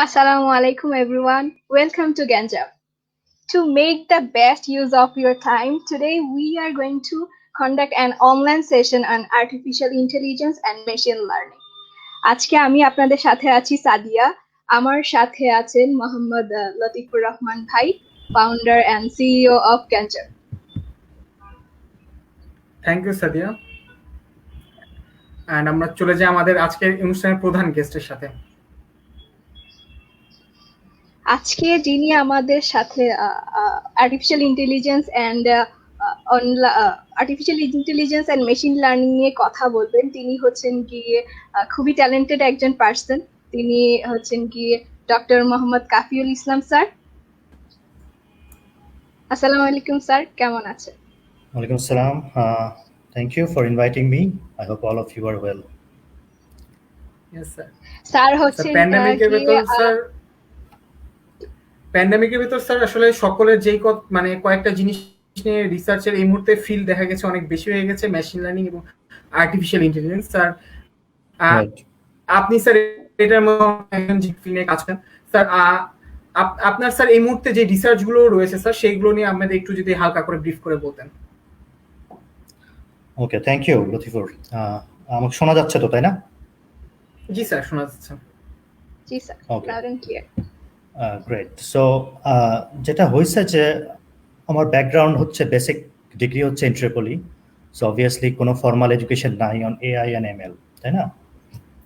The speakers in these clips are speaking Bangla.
Assalamu alaikum everyone. Welcome to Ganjam. To make the best use of your time, today we are going to conduct an online session on artificial intelligence and machine learning. আজকে আমি আপনাদের সাথে আছি সাদিয়া। আমার সাথে আছেন মোহাম্মদ লতিফুর রহমান ভাই, founder and CEO of Ganjam. Thank you Sadia. And আমরা চলে যাই আমাদের আজকের অনুষ্ঠানের প্রধান গেস্টের সাথে। আজকে যিনি আমাদের সাথে artificial intelligence and artificial intelligence and machine learning নিয়ে কথা বলবেন, তিনি হচ্ছেন গিয়ে খুবই ট্যালেন্টেড একজন পার্সন। তিনি হচ্ছেন গিয়ে ডক্টর মোহাম্মদ কাফিউল ইসলাম স্যার। আসসালামু আলাইকুম স্যার, কেমন আছেন? ওয়ালাইকুম আসসালাম। Thank you for inviting me. I hope all of you are well. Yes sir. Sir হচ্ছে প্যান্ডেমিকের ভিতর স্যার আসলে সকলের যেই মানে কয়েকটা জিনিস নিয়ে রিসার্চের এই মুহূর্তে ফিল্ড দেখা গেছে অনেক বেশি হয়ে গেছে, মেশিন লার্নিং এবং আর্টিফিশিয়াল ইন্টেলিজেন্স। স্যার আপনি স্যার এটার মধ্যে ফিল্ডে কাজ করেন স্যার। আপনার স্যার এই মুহূর্তে যে রিসার্চ গুলো রয়েছে স্যার সেইগুলো নিয়ে আমাদের একটু যদি হালকা করে ব্রিফ করে বলতেন। ওকে, থ্যাংক ইউ লতিফুর। আমাকে শোনা যাচ্ছে তো, তাই না? জি স্যার, শোনা যাচ্ছে। জি sir, loud and clear. Great. So যেটা হয়েছে যে আমার ব্যাকগ্রাউন্ড হচ্ছে বেসিক ডিগ্রি হচ্ছে ইন্ট্রিপলি। সো অবভিয়াসলি কোনো ফর্মাল এডুকেশন নাই অন এআই অ্যান্ড এমএল, তাই না?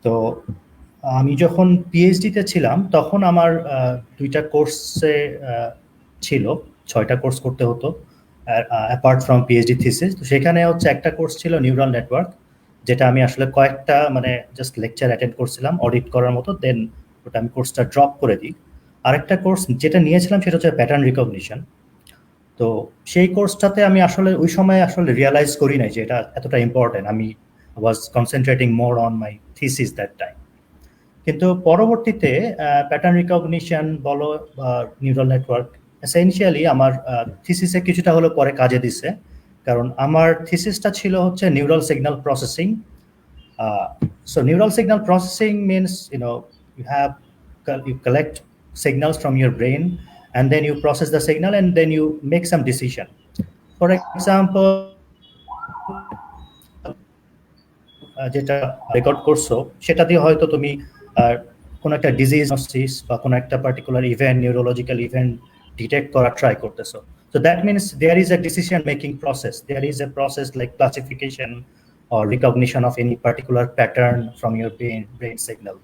তো আমি যখন পিএইচডিতে ছিলাম তখন আমার দুইটা কোর্সে ছিল, 6টা কোর্স করতে হতো অ্যাপার্ট ফ্রম পিএইচডি থিসিস। তো সেখানে হচ্ছে একটা কোর্স ছিল নিউরাল নেটওয়ার্ক, যেটা আমি আসলে কয়েকটা মানে জাস্ট লেকচার অ্যাটেন্ড করছিলাম অডিট করার মতো, দেন ওটা আমি কোর্সটা ড্রপ করে দিই। আরেকটা কোর্স যেটা নিয়েছিলাম সেটা হচ্ছে প্যাটার্ন রিকগনিশন। তো সেই কোর্সটাতে আমি আসলে ওই সময় আসলে রিয়ালাইজ করি নাই যে এটা এতটা ইম্পর্টেন্ট। আমি was concentrating more on my thesis that time. কিন্তু পরবর্তীতে প্যাটার্ন রিকগনিশন বলো বা নিউরাল নেটওয়ার্ক এসেনশিয়ালি আমার থিসিসে কিছুটা হলো পরে কাজে দিছে, কারণ আমার থিসিসটা ছিল হচ্ছে neural signal processing. So neural signal processing means you collect signals from your brain and then you process the signal and then you make some decision. For example, যেটা রেকর্ড করছো সেটা দিয়ে হয়তো তুমি কোনো একটা ডিজিজ বা কোনো একটা particular event, neurological event detect করা ট্রাই করতেছো। So that means there is a decision making process. There is a process like classification or recognition of any particular pattern from your brain signal.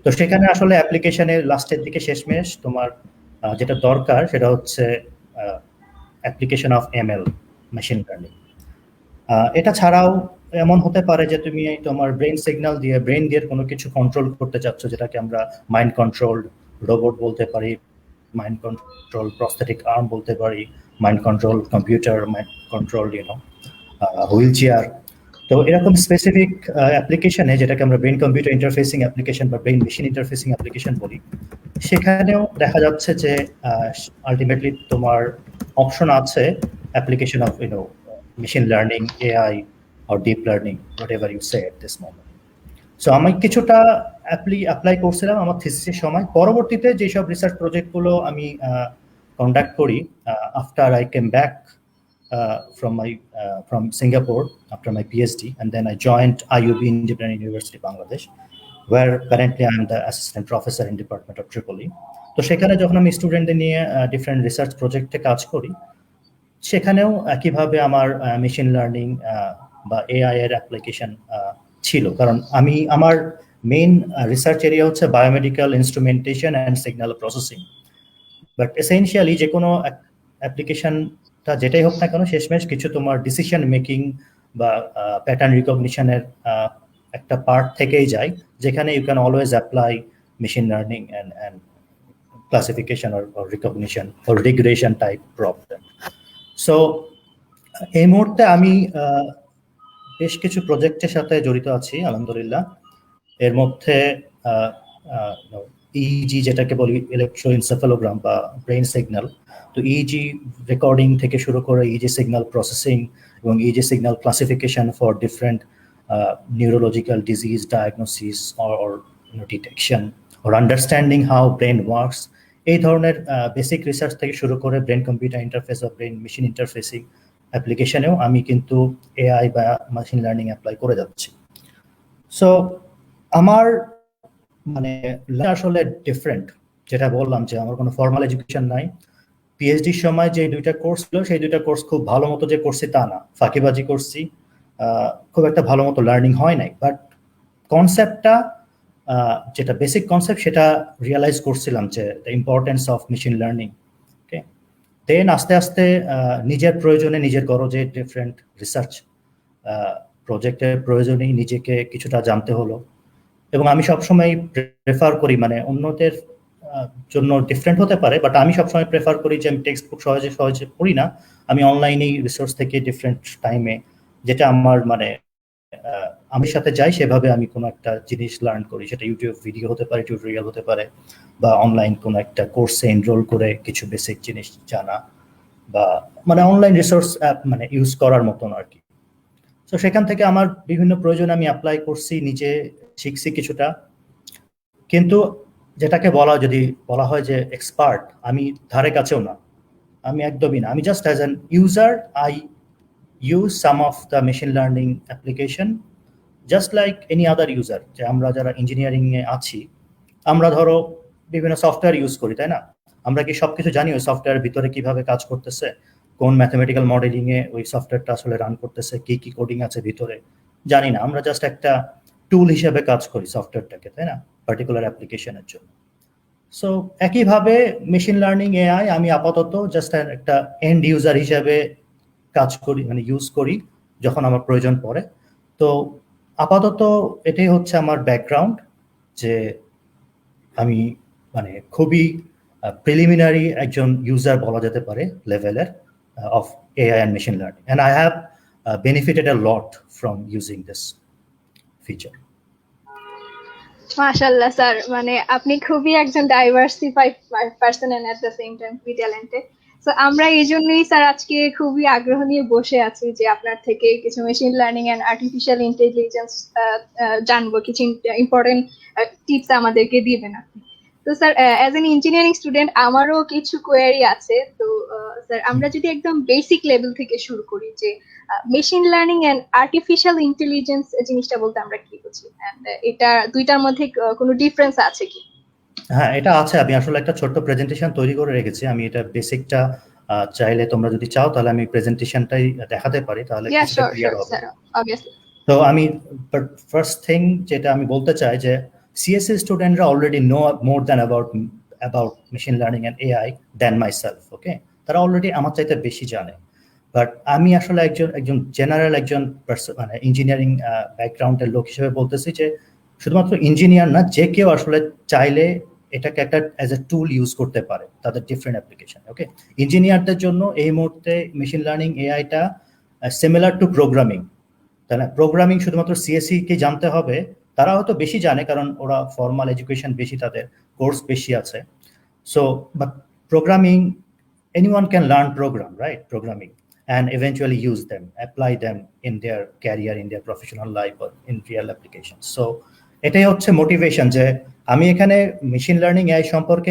তো সেখানে আসলে অ্যাপ্লিকেশনের লাস্টের দিকে শেষমেশ তোমার যেটা দরকার সেটা হচ্ছে application of ML, machine learning. এটা ছাড়াও এমন হতে পারে যে তুমি তোমার ব্রেন সিগন্যাল দিয়ে ব্রেন দিয়ে কোনো কিছু কন্ট্রোল করতে চাচ্ছ, যেটাকে আমরা মাইন্ড কন্ট্রোল রোবট বলতে পারি, মাইন্ড কন্ট্রোল প্রস্থেটিক আর্ম বলতে পারি, mind control computer, mind control wheel chair. তো এরকম স্পেসিফিক অ্যাপ্লিকেশনে, যেটাকে আমরা ব্রেন কম্পিউটার ইন্টারফেসিং অ্যাপ্লিকেশন বা ব্রেন মেশিন ইন্টারফেসিং অ্যাপ্লিকেশন বলি, সেখানেও দেখা যাচ্ছে যে আলটিমেটলি তোমার অপশন আছে application of machine learning, AI or deep learning, whatever you say at this moment. So আমি কিছুটা অ্যাপ্লাই করছিলাম আমার থিসিসের সময়। পরবর্তীতে যেসব রিসার্চ প্রজেক্টগুলো আমি কন্ডাক্ট করি after I came back from Singapore after my PhD, and then I joined IUB, Independent University Bangladesh, where currently I am the assistant professor in Department of Tripoli. তো সেখানে যখন আমি স্টুডেন্টদের নিয়ে ডিফারেন্ট রিসার্চ প্রজেক্টে কাজ করি, সেখানেও একইভাবে আমার মেশিন লার্নিং বা এআই এর অ্যাপ্লিকেশন ছিল, কারণ আমার মেইন রিসার্চ এরিয়া হচ্ছে biomedical instrumentation and signal processing. But essentially যে কোনো অ্যাপ্লিকেশনটা যেটাই হোক না কেন, শেষমেশ কিছু তোমার ডিসিশন মেকিং বা প্যাটার্ন রিকগনিশনের একটা পার্ট থেকেই যায়, যেখানে you can always apply machine learning and classification or recognition or regression type problem. So এই মুহূর্তে আমি বেশ কিছু প্রজেক্টের সাথে জড়িত আছি আলহামদুলিল্লাহ। এর মধ্যে ইইজি, যেটাকে বলি ইলেকট্রোএনসেফালোগ্রাম বা ব্রেন সিগন্যাল, তো ইইজি রেকর্ডিং থেকে শুরু করে ইইজি সিগন্যাল প্রসেসিং এবং EEG signal classification for different neurological disease diagnosis or detection or understanding how brain works, এই ধরনের বেসিক রিসার্চ থেকে শুরু করে ব্রেন কম্পিউটার ইন্টারফেস বা ব্রেন মেশিন ইন্টারফেসিং অ্যাপ্লিকেশনেও আমি কিন্তু এআই বা মেশিন লার্নিং অ্যাপ্লাই করে যাচ্ছি। সো আমার মানে আসলে ডিফারেন্ট, যেটা বললাম যে আমার কোনো ফর্মাল এডুকেশন নাই। পিএইচডির সময় যে 2টা কোর্স ছিল সেই 2টা কোর্স খুব ভালো মতো যে করছি তা না, ফাঁকিবাজি করছি, খুব একটা ভালো মতো লার্নিং হয় নাই। বাট কনসেপ্টটা যেটা বেসিক কনসেপ্ট সেটা রিয়েলাইজ করছিলাম যে the importance of machine learning. Okay, then আস্তে আস্তে নিজের প্রয়োজনে নিজের গরজে ডিফারেন্ট রিসার্চ প্রজেক্টের প্রয়োজনেই নিজেকে কিছুটা জানতে হলো। এবং আমি সবসময় প্রেফার করি, মানে অন্যদের জন্য ডিফারেন্ট হতে পারে, বাট আমি সবসময় প্রেফার করি যে আমি টেক্সট বুক সহজে পড়ি না, আমি অনলাইনেই রিসোর্স থেকে ডিফারেন্ট টাইমে যেটা আমার মানে আমার সাথে যাই সেভাবে আমি কোনো একটা জিনিস লার্ন করি। সেটা ইউটিউব ভিডিও হতে পারে, টিউটোরিয়াল হতে পারে, বা অনলাইন কোনো একটা কোর্সে এনরোল করে কিছু বেসিক জিনিস জানা, বা মানে অনলাইন রিসোর্স অ্যাপ মানে ইউজ করার মতন আর কি। তো সেখান থেকে আমার বিভিন্ন প্রয়োজন আমি অ্যাপ্লাই করছি, নিজে শিখছি কিছুটা। কিন্তু যেটাকে যদি বলা হয় যে এক্সপার্ট, আমি ধারে কাছেও না, আমি একদমই না। আমি just as an user I use some of the machine learning application just like any other user. যে আমরা যারা ইঞ্জিনিয়ারিংয়ে আছি, আমরা ধরো বিভিন্ন সফটওয়্যার ইউজ করি, তাই না? আমরা কি সবকিছু জানি ওই সফটওয়্যারের ভিতরে কিভাবে কাজ করতেছে, কোন ম্যাথমেটিক্যাল মডেলিংয়ে ওই সফটওয়্যারটা আসলে রান করতেছে, কি কি কোডিং আছে ভিতরে? জানি না। আমরা জাস্ট একটা টুল হিসেবে কাজ করি সফটওয়্যারটাকে, তাই না, পার্টিকুলার অ্যাপ্লিকেশনের জন্য। সো একইভাবে মেশিন লার্নিং এআই আমি আপাতত জাস্ট একটা এন্ড ইউজার হিসেবে কাজ করি, মানে ইউজ করি যখন আমার প্রয়োজন পড়ে। তো আপাতত এটাই হচ্ছে আমার ব্যাকগ্রাউন্ড, যে আমি মানে খুবই প্রিলিমিনারি একজন ইউজার বলা যেতে পারে লেভেলের of AI and machine learning, and I have benefited a lot from using this feature. মাশাআল্লাহ স্যার, মানে আপনি খুবই একজন diversified person and at the same time খুবই ট্যালেন্টেড। সো আমরা এই জন্যই স্যার আজকে খুবই আগ্রহ নিয়ে বসে আছি যে আপনার থেকে কিছু machine learning and artificial intelligence জানবো, কিছু ইম্পর্টেন্ট টিপস আমাদেরকে দিবেন আপনি। তো sir as an engineering student আমারও কিছু কোয়েরি আছে। তো স্যার আমরা যদি একদম বেসিক লেভেল থেকে শুরু করি, যে machine learning and artificial intelligence জিনিসটা বলতে আমরা কি বুঝি, এন্ড এটা দুইটার মধ্যে কোনো ডিফারেন্স আছে কি? হ্যাঁ, এটা আছে। আমি আসলে একটা ছোট্ট প্রেজেন্টেশন তৈরি করে রেখেছি। আমি এটা বেসিকটা চাইলে তোমরা যদি চাও তাহলে আমি প্রেজেন্টেশনটাই দেখাতে পারি, তাহলে ক্লিয়ার হবে। তো আমি ফার্স্ট থিং যেটা আমি বলতে চাই যে সিএসসি স্টুডেন্টরা already know more than about machine learning and AI than myself. Okay, তারা অলরেডি আমার চাইতে বেশি জানে। বাট আমি আসলে একজন জেনারেল একজন মানে ইঞ্জিনিয়ারিং ব্যাকগ্রাউন্ডের লোক হিসেবে বলতেছি যে শুধুমাত্র ইঞ্জিনিয়ার না, যে কেউ আসলে চাইলে এটাকে একটা অ্যাজ এ টুল ইউজ করতে পারে তাদের ডিফারেন্ট অ্যাপ্লিকেশন। ওকে, ইঞ্জিনিয়ারদের জন্য এই মুহূর্তে মেশিন লার্নিং এআইটা সিমিলার টু প্রোগ্রামিং, তাই না? প্রোগ্রামিং শুধুমাত্র সিএসসি কে জানতে হবে, তারা হয়তো বেশি জানে কারণ ওরা ফর্মাল এডুকেশন বেশি, তাদের কোর্স বেশি আছে। So but programming, anyone can learn program, right? Programming, and eventually use them, apply them in their career, in their professional life, or in real applications. So এটাই হচ্ছে মোটিভেশন, যে আমি এখানে মেশিন লার্নিং এআই সম্পর্কে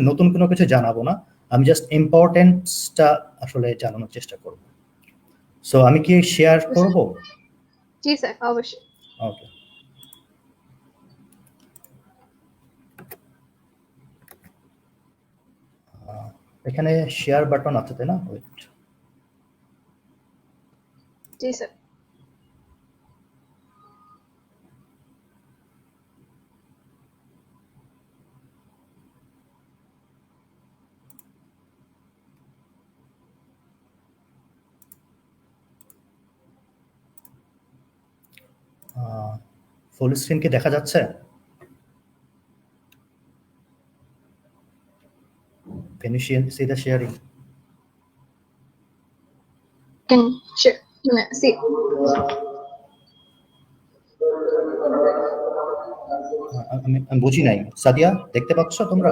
নতুন কোনো কিছু জানাবো না, আমি জাস্ট ইম্পর্টেন্সটা আসলে জানানোর চেষ্টা করব। সো আমি কি শেয়ার করব? জি স্যার, অবশ্যই। ওকে, এখানে শেয়ার বাটন আছে, তাই না? ওয়েট, জি স্যার। ফুল স্ক্রিন কি দেখা যাচ্ছে? Can you see the sharing? Can share. See. আমি বুঝি নাই। সাদিয়া, দেখতে পাচ্ছ তোমরা?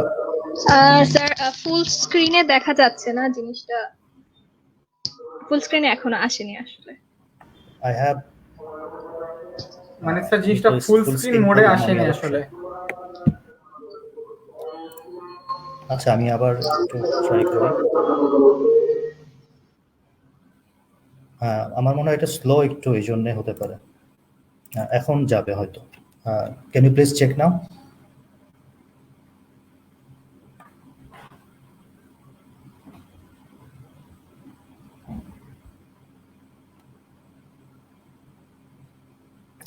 স্যার ফুল স্ক্রিনে দেখা যাচ্ছে না জিনিসটা, ফুল স্ক্রিনে এখনো আসেনি আসলে। I have মানে স্যার জিনিসটা ফুল স্ক্রিন মোডে আসেনি আসলে। আচ্ছা, আমি আবার একটু ট্রাই করি। হ্যাঁ, আমার মনে হয় এটা স্লো একটু, এই জন্যে হতে পারে। এখন যাবে হয়তো। Can you please check now?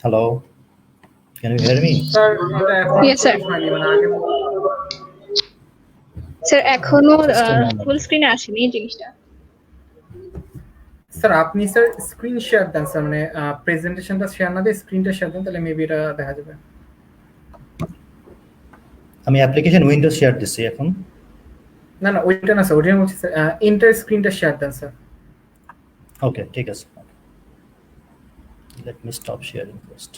Hello, can you hear me? Sir এটা এখন Yes, sir. হয়নি, মানে আগে স্যার এখনো Just a moment. ফুল স্ক্রিনে আসেনি এই জিনিসটা। স্যার আপনি স্যার স্ক্রিন শেয়ার দেন স্যার, মানে প্রেজেন্টেশনটা শেয়ার না দিয়ে স্ক্রিনটা শেয়ার দেন, তাহলে মেবি এটা দেখা যাবে। আমি অ্যাপ্লিকেশন উইন্ডো শেয়ার দিচ্ছি এখন। না না ওইটা না স্যার, ওইটা বলছি স্যার, ইন্টার স্ক্রিনটা শেয়ার দেন স্যার। ওকে, ঠিক আছে। Let me stop sharing first.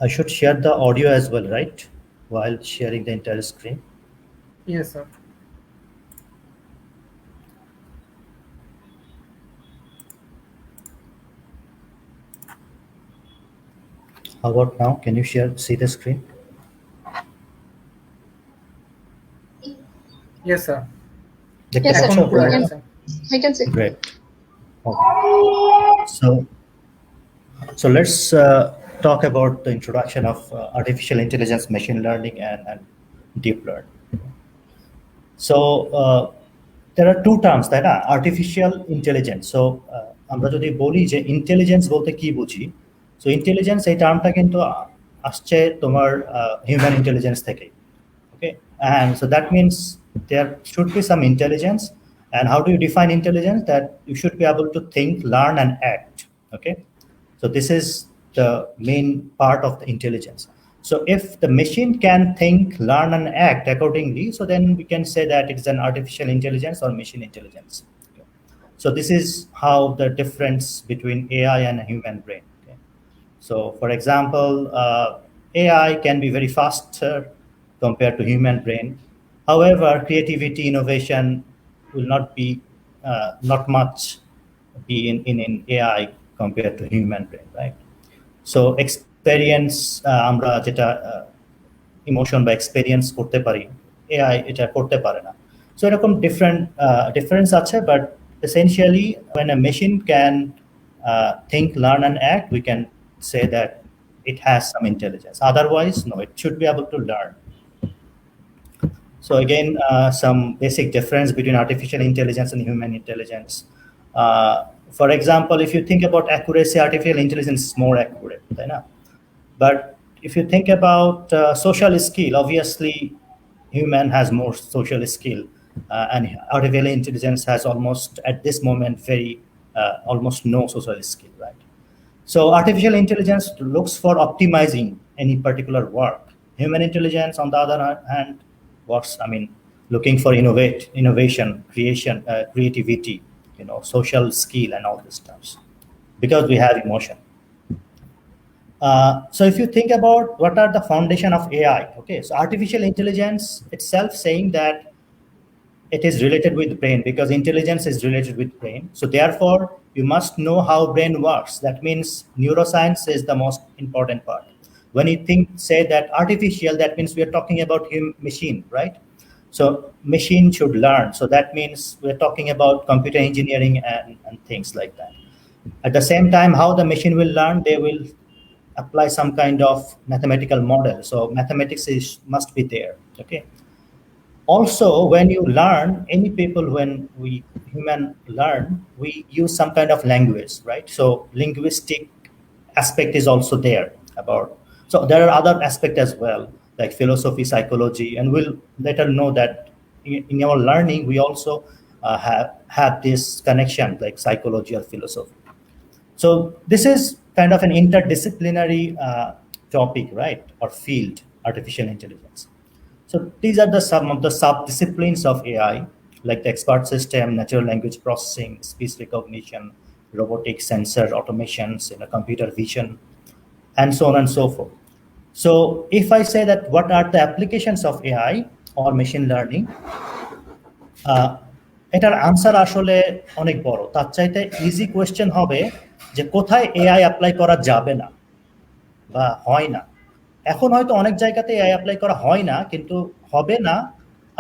I should share the audio as well, right? While sharing the entire screen. Yes sir. How about now? Can you see the screen? Yes sir, দেখতে Yes, sir. এখন পাচ্ছো পুরো আপনারা? আছে। I can see. Great. Okay. So let's talk about the introduction of artificial intelligence, machine learning, and deep learning. So there are two terms, তাই না? Artificial intelligence. So আমরা যদি বলি যে ইন্টেলিজেন্স বলতে কি বুঝি, সো ইন্টেলিজেন্স এই টার্মটা কিন্তু আসছে তোমার হিউম্যান ইন্টেলিজেন্স থেকে। Okay, and so that means there should be some intelligence. And how do you define intelligence? That you should be able to think, learn, and act. Okay, so this is the main part of the intelligence. So if the machine can think, learn, and act accordingly, so then we can say that it is an artificial intelligence or machine intelligence. Okay. So this is how the difference between AI and a human brain. Okay. So for example, AI can be very faster compared to human brain. However, creativity, innovation will not be not much be in AI compared to human brain, right? So experience, আমরা যেটা ইমোশন বা এক্সপেরিয়েন্স করতে পারি, এআই এটা করতে পারে না। সো এরকম ডিফারেন্স আছে, but essentially when a machine can think, learn, and act, we can say that it has some intelligence. Otherwise, no, it should be able to learn. So again, some basic difference between artificial intelligence and human intelligence. For example, if you think about accuracy, artificial intelligence is more accurate, right? But if you think about social skill, obviously human has more social skill, and artificial intelligence has almost at this moment very almost no social skill, right? So artificial intelligence looks for optimizing any particular work. Human intelligence, on the other hand, works, looking for innovation, creation, creativity, social skill and all this stuff, because we have emotion. So if you think about what are the foundation of AI, okay, so artificial intelligence itself saying that it is related with brain, because intelligence is related with brain. So therefore, you must know how brain works. That means neuroscience is the most important part. When you say that artificial, that means we are talking about machine, right? So machine should learn. So that means we're talking about computer engineering and things like that. At the same time, how the machine will learn, they will apply some kind of mathematical model. So mathematics must be there, okay? Also, when you learn, any people, when we human learn, we use some kind of language, right? So linguistic aspect is also there about. So there are other aspects as well, like philosophy, psychology, and we'll later know that in our learning, we also have this connection, like psychology or philosophy. So this is kind of an interdisciplinary topic, right, or field, artificial intelligence. So these are some of the sub-disciplines of AI, like the expert system, natural language processing, speech recognition, robotics, sensor automations, computer vision. and so on and so forth. So if I say that what are the applications of AI or machine learning, এটার আনসার আসলে অনেক বড়। তার চাইতে ইজি কোয়েশ্চেন হবে যে কোথায় এআই অ্যাপ্লাই করা যাবে না বা হয় না। এখন হয়তো অনেক জায়গাতে এআই অ্যাপ্লাই করা হয় না, কিন্তু হবে না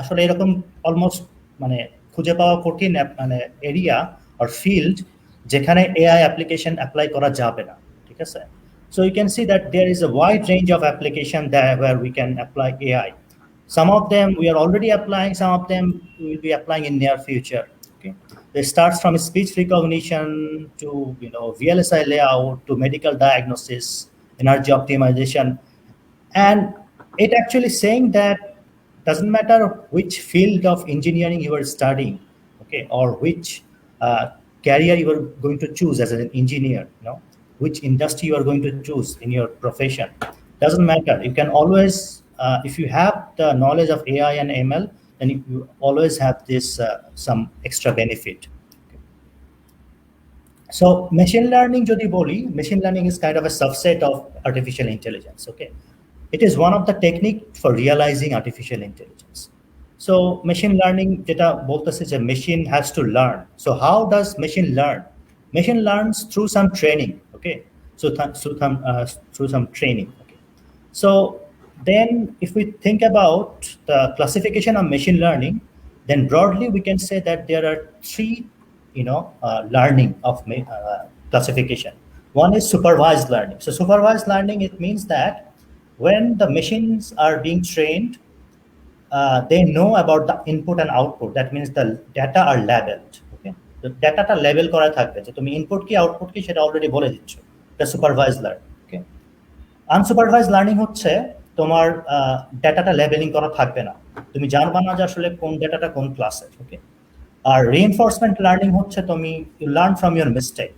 আসলে এরকম অলমোস্ট মানে খুঁজে পাওয়া কঠিন মানে এরিয়া আর ফিল্ড যেখানে এআই অ্যাপ্লিকেশন অ্যাপ্লাই করা যাবে না, ঠিক আছে? So you can see that there is a wide range of application there where we can apply AI. Some of them we are already applying, some of them we will be applying in near future. Okay, it starts from speech recognition to VLSI layout to medical diagnosis, energy optimization, and it actually saying that doesn't matter which field of engineering you are studying, okay, or which career you are going to choose as an engineer, which industry you are going to choose in your profession, doesn't matter. You can always if you have the knowledge of AI and ML, then you always have this some extra benefit. Okay. So machine learning jodi boli, machine learning is kind of a subset of artificial intelligence. Okay, it is one of the technique for realizing artificial intelligence. So machine learning jeta bolteche je machine has to learn. So how does machine learn? Machine learns through some training. Okay, so through some training. Okay, so then if we think about the classification of machine learning, then broadly we can say that there are three learning of classification. One is supervised learning. So supervised learning, it means that when the machines are being trained, they know about the input and output. That means the data are labeled. Okay, the data ta label kora thakbe je tumi input ki output ki seta already bole diccho. The supervised learning. Okay, unsupervised learning hocche তোমার ডেটাটা লেবেলিং করা থাকবে না, তুমি জানবা না যে আসলে কোন ডেটাটা কোন ক্লাসের। ওকে, আর রিইনফোর্সমেন্ট লার্নিং হচ্ছে তুমি you learn from your mistake.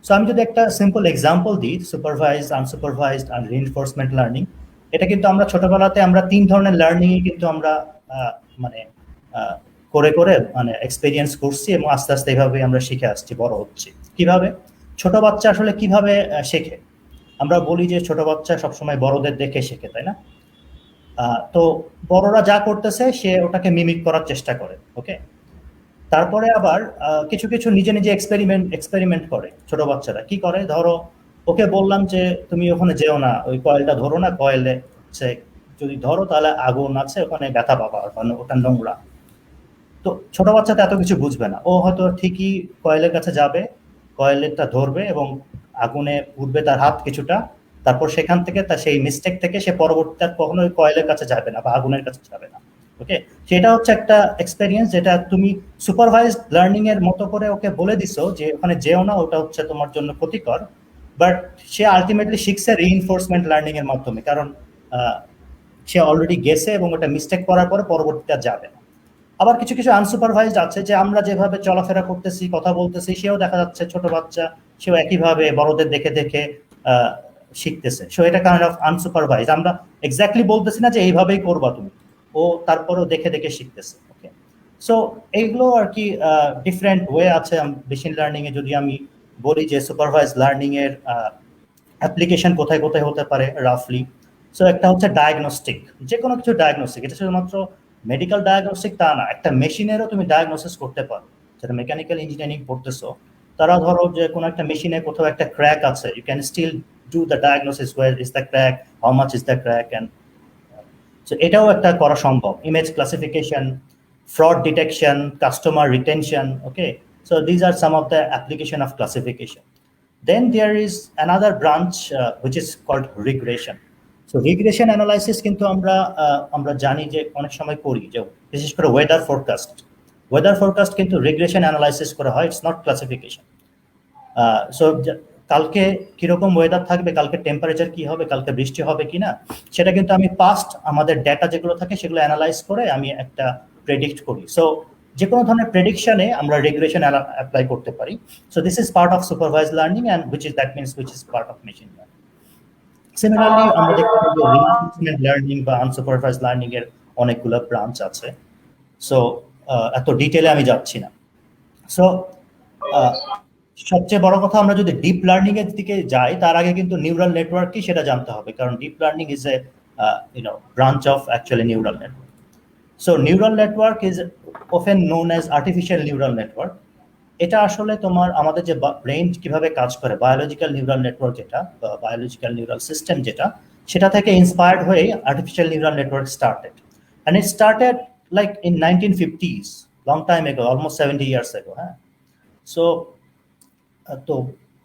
So আমি যদি একটা সিম্পল এক্সাম্পল দিই, সুপারভাইজড, আনসুপারভাইজড আর রিইনফোর্সমেন্ট লার্নিং, এটা কিন্তু আমরা ছোটবেলাতে আমরা তিন ধরনের লার্নিংই কিন্তু আমরা মানে করে করে মানে এক্সপেরিয়েন্স করছি এবং আস্তে আস্তে এইভাবে আমরা শিখে আসছি, বড় হচ্ছি। কিভাবে ছোট বাচ্চা আসলে কিভাবে শেখে? আমরা বলি যে ছোট বাচ্চা সবসময় বড়দের দেখে শেখে, তাই না? তো বড়রা যা করতেছে সে ওটাকে মিমিক করার চেষ্টা করে। ওকে, তারপরে আবার কিছু কিছু নিজে নিজে এক্সপেরিমেন্ট করে। ছোট বাচ্চারা কি করে, ধরো ওকে বললাম যে তুমি ওখানে যেও না, ওই কয়েলটা ধরো না, কয়েলে যদি ধরো তাহলে আগুন আছে, ওখানে ব্যথা পাবা, ওটা নোংরা। তো ছোট বাচ্চা তো এত কিছু বুঝবে না, ও হয়তো ঠিকই কয়েলের কাছে যাবে, কয়েলটা ধরবে এবং আগুনে উঠবে তার হাত কিছুটা, তারপর সেখান থেকে তার সেই মিস্টেক থেকে সে পরবর্তীতে কখনো ওই কয়েলের কাছে যাবে না বা আগুনের কাছে যাবে না। ওকে, সেটা হচ্ছে একটা এক্সপেরিয়েন্স যেটা তুমি সুপারভাইজড লার্নিং এর মতো করে ওকে বলে দিছো যে ওখানে যেও না, ওটা হচ্ছে তোমার জন্য ক্ষতিকর, বাট সে আলটিমেটলি শিখছে রিইনফোর্সমেন্ট লার্নিং এর মাধ্যমে, কারণ সে অলরেডি গেছে এবং ওটা মিস্টেক করার পরে পরবর্তীতে যাবে না। আবার কিছু কিছু আনসুপারভাইজড আছে যে আমরা যেভাবে চলাফেরা করতেছি, কথা বলতেছি, সেও দেখা যাচ্ছে ছোট বাচ্চা, সেও একইভাবে বড়দের দেখে দেখে শিখতেছে। সো এটা কাইন্ড অফ আনসুপারভাইজড, আমরা এক্স্যাক্টলি বলতেছি না যে এইভাবেই করবা তুমি, ও তারপরেও দেখে দেখে শিখতেছে। ওকে, সো এইগুলো আর কি ডিফারেন্ট ওয়ে আছে মেশিন লার্নিং এ। যদি আমি বলি যে সুপারভাইজড লার্নিং এর অ্যাপ্লিকেশন কোথায় কোথায় হতে পারে রাফলি, সো একটা হচ্ছে ডায়াগনস্টিক, যে কোনো কিছু ডায়াগনস্টিক, এটা শুধুমাত্র মেডিকেল ডায়াগনস্টিক তা না, একটা মেশিনেরও তুমি ডায়াগনোসিস করতে পারো। যারা মেকানিক্যাল ইঞ্জিনিয়ারিং পড়তেছো তারা ধরো যে কোনো একটা মেশিনে কোথাও একটা ক্র্যাক আছে, you can still do the diagnosis, where is the crack, how much is the crack, and so এটাও একটা করা সম্ভব। Image classification, fraud detection, customer retention. Okay, so these are some of the application of classification. Then there is another branch which is called regression. So regression analysis কিন্তু আমরা জানি যে অনেক সময় করি, যে বিশেষ করে ওয়েদার ফোরকাস্ট কিন্তু রিগ্রেশন অ্যানালাইসিস করা হয়, ইটস নট ক্লাসিফিকেশন। সো কালকে কিরকম ওয়েদার থাকবে, কালকে টেম্পারেচার কি হবে, কালকে বৃষ্টি হবে কিনা, সেটা কিন্তু আমি পাস্ট আমাদের ডেটা যেগুলো থাকে সেগুলো অ্যানালাইজ করে আমি একটা প্রেডিক্ট করি। সো যে কোনো ধরনের প্রেডিকশনে আমরা রেগুলেশন অ্যাপ্লাই করতে পারি। So this is part of supervised learning and which is part of machine learning. Similarly আমরা দেখতে পাবো রিইনফোর্সমেন্ট লার্নিং বা আনসুপারভাইজড লার্নিং এর অনেকগুলো ব্রাঞ্চ আছে। সো এত ডিটেলে আমি যাচ্ছি না। সো সবচেয়ে বড় কথা, আমরা যদি ডিপ লার্নিং এর দিকে যাই তার আগে কিন্তু নিউরাল নেটওয়ার্ক কি সেটা জানতে হবে, কারণ deep learning is a branch of actually neural network. So neural network is often known as artificial neural network. এটা আসলে আমাদের যে ব্রেন কিভাবে কাজ করে, বায়োলজিক্যাল নিউরাল নেটওয়ার্ক যেটা, বায়োলজিক্যাল নিউরাল সিস্টেম যেটা, সেটা থেকে ইন্সপায়ার্ড হয়ে artificial neural network started, and it started like in 1950s, long time ago, almost 70 years ago. So তো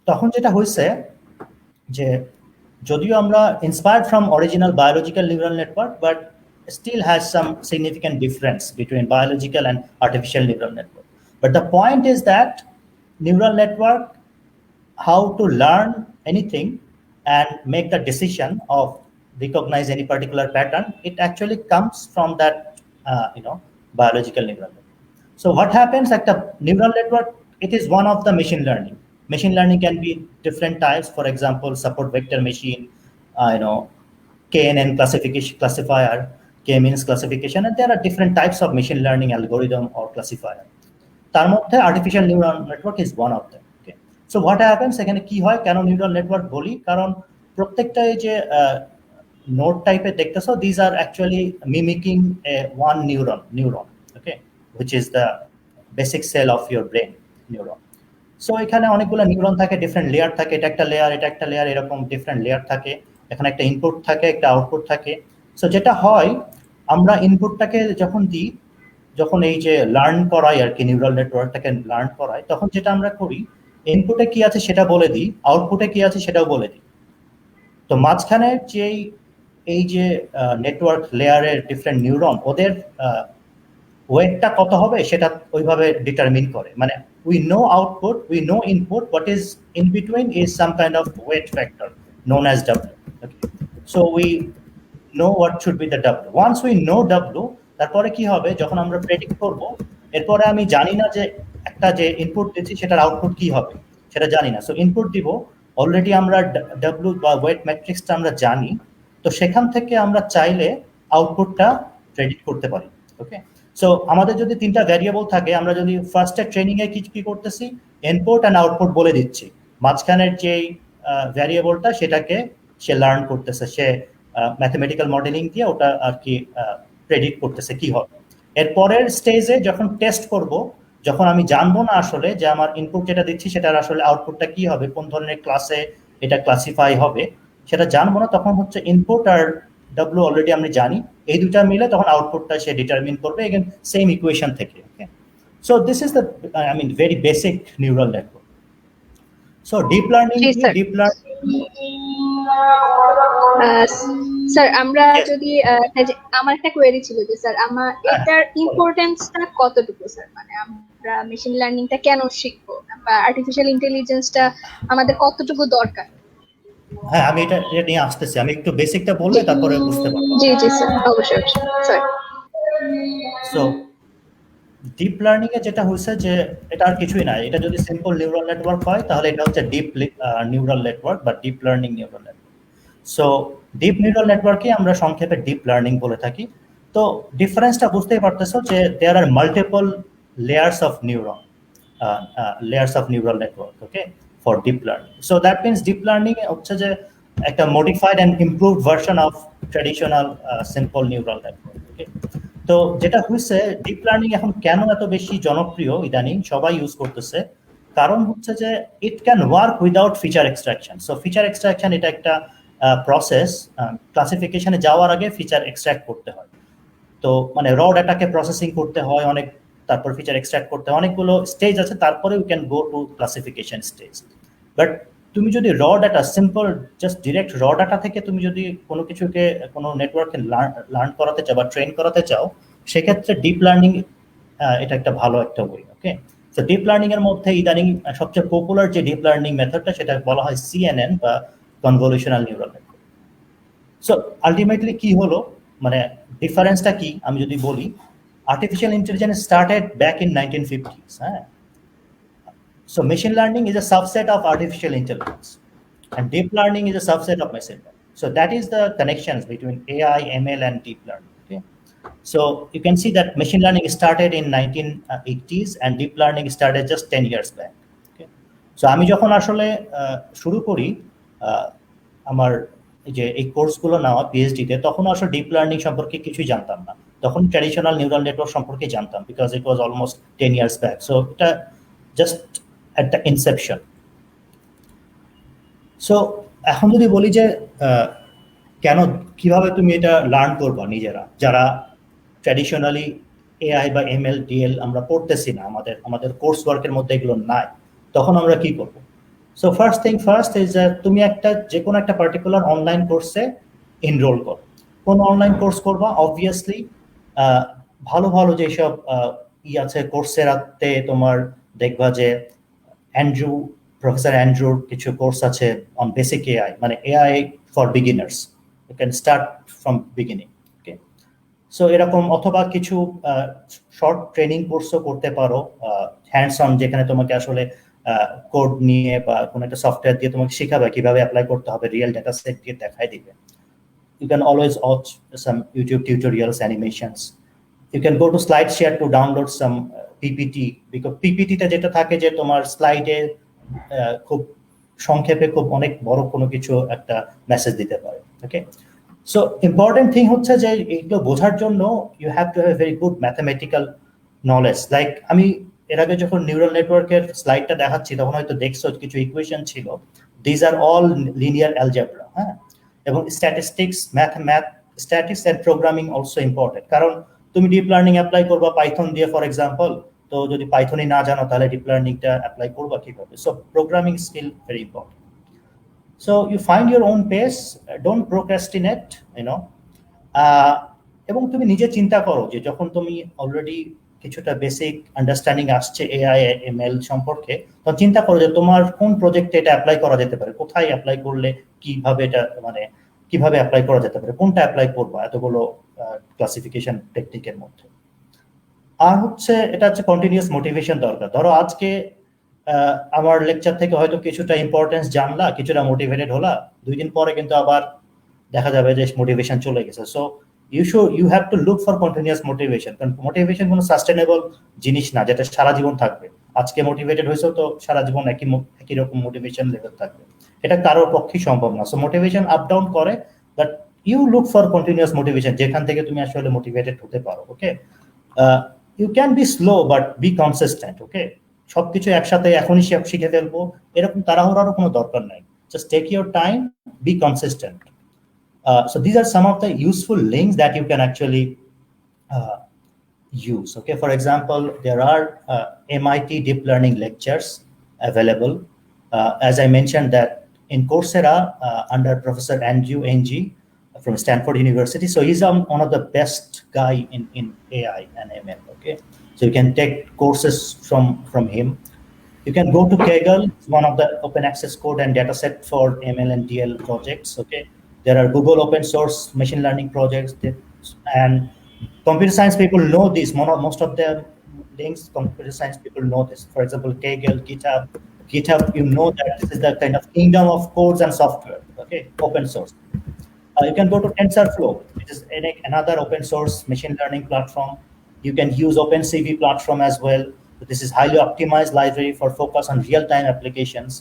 তখন যেটা হয়েছে যে যদিও আমরা inspired from original biological neural network, but still has some significant difference between biological and artificial neural network. But the point is that neural network, how to learn anything and make the decision of recognize any particular pattern, it actually comes from that biological neural network. So what happens at the neural network, it is one of the machine learning. Machine learning can be different types, for example support vector machine, KNN classifier, k-means classification, and there are different types of machine learning algorithm or classifier. তার মধ্যে artificial neural network is one of them. Okay, so what happens, এখানে কি হয়, কেন neural network বলি, কারণ প্রত্যেকটা এই যে নোড টাইপের দেখতেছো, these are actually mimicking one neuron, okay, which is the basic cell of your brain, neuron. So এখানে অনেকগুলো নিউরন থাকে, ডিফারেন্ট লেয়ার থাকে, এটা একটা লেয়ার, এটা একটা লেয়ার, এরকম ডিফারেন্ট লেয়ার থাকে, এখানে একটা ইনপুট থাকে, একটা আউটপুট থাকে। সো যেটা হয়, আমরা ইনপুটটাকে যখন দিই, যখন এই যে লার্ন করাই আর কি, নিউরাল নেটওয়ার্কটাকে লার্ন করাই, তখন যেটা আমরা করি, ইনপুটে কি আছে সেটা বলে দিই, আউটপুটে কি আছে সেটাও বলে দিই। তো মাঝখানে যেই এই যে নেটওয়ার্ক লেয়ারের ডিফারেন্ট নিউরন, ওদের ওয়েটটা কত হবে সেটা ওইভাবে ডিটারমিন করে, মানে we know output, we know input, what is in between is some kind of weight factor known as W. Okay, so we know what should be the W. Once we know W, তারপরে কি হবে, যখন আমরা প্রেডিক্ট করব, এরপরে আমি জানি না যে একটা যে ইনপুট দিচ্ছি সেটার আউটপুট কি হবে, সেটা জানি না। সো ইনপুট দিব, অলরেডি আমরা W বা ওয়েট ম্যাট্রিক্সটা আমরা জানি, তো সেখান থেকে আমরা চাইলে আউটপুটটা প্রেডিক্ট করতে পারি। ওকে, সো আমাদের যদি তিনটা ভ্যারিয়েবল থাকে, আমরা যদি ফার্স্টে ট্রেনিং এ কি করতেছি, ইনপুট এন্ড আউটপুট বলে দিচ্ছি, মাঝখানের যে ভ্যারিয়েবলটা সেটাকে সে লার্ন করতেছে, সে ম্যাথমেটিক্যাল মডেলিং দিয়ে ওটা আর কি প্রেডিক্ট করতেছে কি হবে। এরপরের স্টেজে যখন টেস্ট করব, যখন আমি জানবো না আসলে যে আমার ইনপুট যেটা দিচ্ছি সেটার আসলে আউটপুটটা কি হবে, কোন ধরনের ক্লাসে এটা ক্লাসিফাই হবে, সেটা জানবো না, তখন হচ্ছে ইনপুট আর W অলরেডি আমি জানি, এই দুটা মিলে তখন আউটপুটটা সে ডিটারমিন করবে, এগেন সেম ইকুয়েশন থেকে। Okay, so this is the very basic neural network. So deep learning, sir আমরা যদি আমার একটা কোয়েরি ছিল যে স্যার এটার ইম্পর্টেন্সটা কতটুকু স্যার, মানে আমরা মেশিন লার্নিংটা কেন শিখবো বা আর্টিফিশিয়াল ইন্টেলিজেন্সটা আমাদের কতটুকু দরকার? হ্যাঁ, আমি এটা নিয়ে আসতেছি, আমি একটু বেসিকটা বললে তারপরে বুঝতে পারবো। জি জি স্যার, অবশ্যই স্যার। সো ডিপ লার্নিং এ যেটা হচ্ছে যে এটা আর কিছুই না, এটা যদি সিম্পল নিউরাল নেটওয়ার্ক হয় তাহলে এটা হচ্ছে ডিপ নিউরাল নেটওয়ার্ক বা deep learning neural network. So deep neural নেটওয়ার্ককে আমরা সংক্ষেপে ডিপ লার্নিং বলে থাকি। তো ডিফারেন্সটা বুঝতেই পারতেছো যে দেয়ার আর multiple layers of neural network, okay, for deep learning. So that means deep learning হচ্ছে যে একটা modified and improved version of traditional simple neural network. Okay, তো যেটা হচ্ছে ডিপ লার্নিং এখন কেন এত বেশি জনপ্রিয়, ইদানিং সবাই ইউজ করতেছে, কারণ হচ্ছে যে it can work without feature extraction. So feature extraction এটা একটা প্রসেস, ক্লাসিফিকেশনে যাওয়ার আগে ফিচার এক্সট্রাক্ট করতে হয়। তো মানে র ডাটাকে প্রসেসিং করতে হয় অনেক, তারপর ফিচার এক্সট্রাক্ট করতে হয়, অনেকগুলো স্টেজ আছে, তারপরে you can go to classification stage. But তুমি যদি raw data, simple just direct raw data থেকে তুমি যদি কোনো কিছুকে, কোনো নেটওয়ার্কে লার্ন করাতে চাও বা ট্রেন করাতে চাও, সেক্ষেত্রে ডিপ লার্নিং এটা একটা ভালো একটা ওয়ে। ওকে, তো ডিপ লার্নিং এর মধ্যে ইদানিং সবচেয়ে পপুলার যে ডিপ লার্নিং মেথডটা সেটা বলা হয় CNN বা কনভলিউশনাল নিউরাল নেটওয়ার্ক। সো আলটিমেটলি কি হলো, মানে ডিফারেন্সটা কি আমি যদি বলি, artificial intelligence started back in 1950s. So machine learning is a subset of artificial intelligence, and deep learning is a subset of machine learning. So that is the connections between AI, ML, and deep learning. Okay, so you can see that machine learning started in 1980s, and deep learning started just 10 years back. Okay, so আমি যখন আসলে শুরু করি আমার যে এই কোর্সগুলো নেওয়া পিএইচডিতে, তখন আসলে ডিপ লার্নিং সম্পর্কে কিছুই জানতাম না। তখন ট্র্যাডিশনাল নিউরাল নেটওয়ার্ক সম্পর্কে জানতাম, because it was almost 10 years back. So এটা just at the inception. So এখন যদি বলি যে কেন, কিভাবে তুমি এটা লার্ন করবা নিজেরা, যারা ট্র্যাডিশনালি এআই বা এমএল ডিএল আমরা পড়তেছি না, আমাদের কোর্স ওয়ার্কের মধ্যে এগুলো নাই, তখন আমরা কি করব? So first thing first is যে তুমি যে কোনো একটা পার্টিকুলার অনলাইন কোর্সে এনরোল করো। কোন অনলাইন কোর্স করবা? অবভিয়াসলি ভালো ভালো যেসব আছে, কোর্সেরাতে তোমার দেখবা যে প্রফেসর অ্যান্ড্রুর কিছু কোর্স আছে অন বেসিক এআই, মানে AI for beginners, you can start from beginning. Okay, so এরকম, অথবা কিছু শর্ট ট্রেনিং কোর্সও করতে পারো, হ্যান্ডস অন, যেখানে তোমাকে আসলে কোড নিয়ে বা কোনো একটা সফটওয়্যার দিয়ে তোমাকে শেখাবে কিভাবে অ্যাপ্লাই করতে হবে, রিয়েল ডাটা সেট দিয়ে দেখাই দিবে। You can always watch some YouTube tutorials, animations. You can go to SlideShare to download some PPT, because PPT-টা যেটা থাকে যে তোমার স্লাইডে খুব সংক্ষেপে খুব অনেক বড় কোনো কিছু একটা মেসেজ দিতে পারে। ওকে, সো ইম্পর্টেন্ট থিং হচ্ছে যে এইগুলো বোঝার জন্য you have to have very good mathematical knowledge. Like আমি এর আগে যখন নিউরাল নেটওয়ার্কের স্লাইডটা দেখাচ্ছি, তখন হয়তো দেখছো কিছু ইকুয়েশন ছিল, these are all linear algebra. হ্যাঁ, এবং statistics, statics and programming also important, কারণ তুমি ডিপ লার্নিং অ্যাপ্লাই করবা পাইথন দিয়ে ফর এক্সাম্পল, তো যদি পাইথনই না জানো তাহলে ডিপ লার্নিংটা অ্যাপ্লাই করবা কিভাবে? So programming skill very important. So you find your own pace, don't procrastinate, এবং তুমি নিজে চিন্তা করো যে যখন তুমি অলরেডি কিছুটা বেসিক আন্ডারস্ট্যান্ডিং আসছে এআই এমএল সম্পর্কে, তখন চিন্তা করো যে তোমার কোন প্রজেক্টে এটা অ্যাপ্লাই করা যেতে পারে, কোথায় অ্যাপ্লাই করলে কিভাবে এটা, মানে কিভাবে অ্যাপ্লাই করা যেতে পারে, কোনটা অ্যাপ্লাই করবা এতগুলো ক্লাসিফিকেশন টেকনিকের মধ্যে। আর হচ্ছে এটা হচ্ছে কন্টিনিউয়াস মোটিভেশন দরকার। ধরো আজকে আমার লেকচার থেকে হয়তো কিছুটা ইম্পর্টেন্স জানলা, কিছুটা মোটিভেটেড হলা, 2 দিন পরে কিন্তু আবার দেখা যাবে যে মোটিভেশন চলে গেছে। So you have to look for continuous motivation, কারণ মোটিভেশন কোনো সাস্টেনেবল জিনিস না যেটা সারা জীবন থাকবে। আজকে মোটিভেটেড হয়েছে তো সারা জীবন একই রকম মোটিভেশন লেভেল থাকবে, এটা কারোর পক্ষেই সম্ভব না। সো মোটিভেশন আপ ডাউন করে, but you look for continuous motivation, যেখান থেকে তুমি আসলে মোটিভেটেড হতে পারো। Okay, you can be slow but be consistent. Okay, সবকিছু একসাথে এখনই শিখে ফেলবো এরকম তাড়াহুড়ারও কোনো দরকার নাই, just take your time, be consistent. So these are some of the useful links that you can actually use. Okay, for example, there are MIT deep learning lectures available. As I mentioned that in Coursera under Professor Andrew Ng from Stanford University. So he's one of the best guy in AI and ML. Okay, so you can take courses from him. You can go to Kaggle, one of the open access code and dataset for ML and DL projects. Okay. There are Google open source machine learning projects, and computer science people know this. Most of the links, computer science people know this. For example, Kaggle, GitHub, you know that this is the kind of kingdom of codes and software. Okay, open source. You can go to TensorFlow, which is another open source machine learning platform. You can use OpenCV platform as well. This is highly optimized library for focus on real-time applications.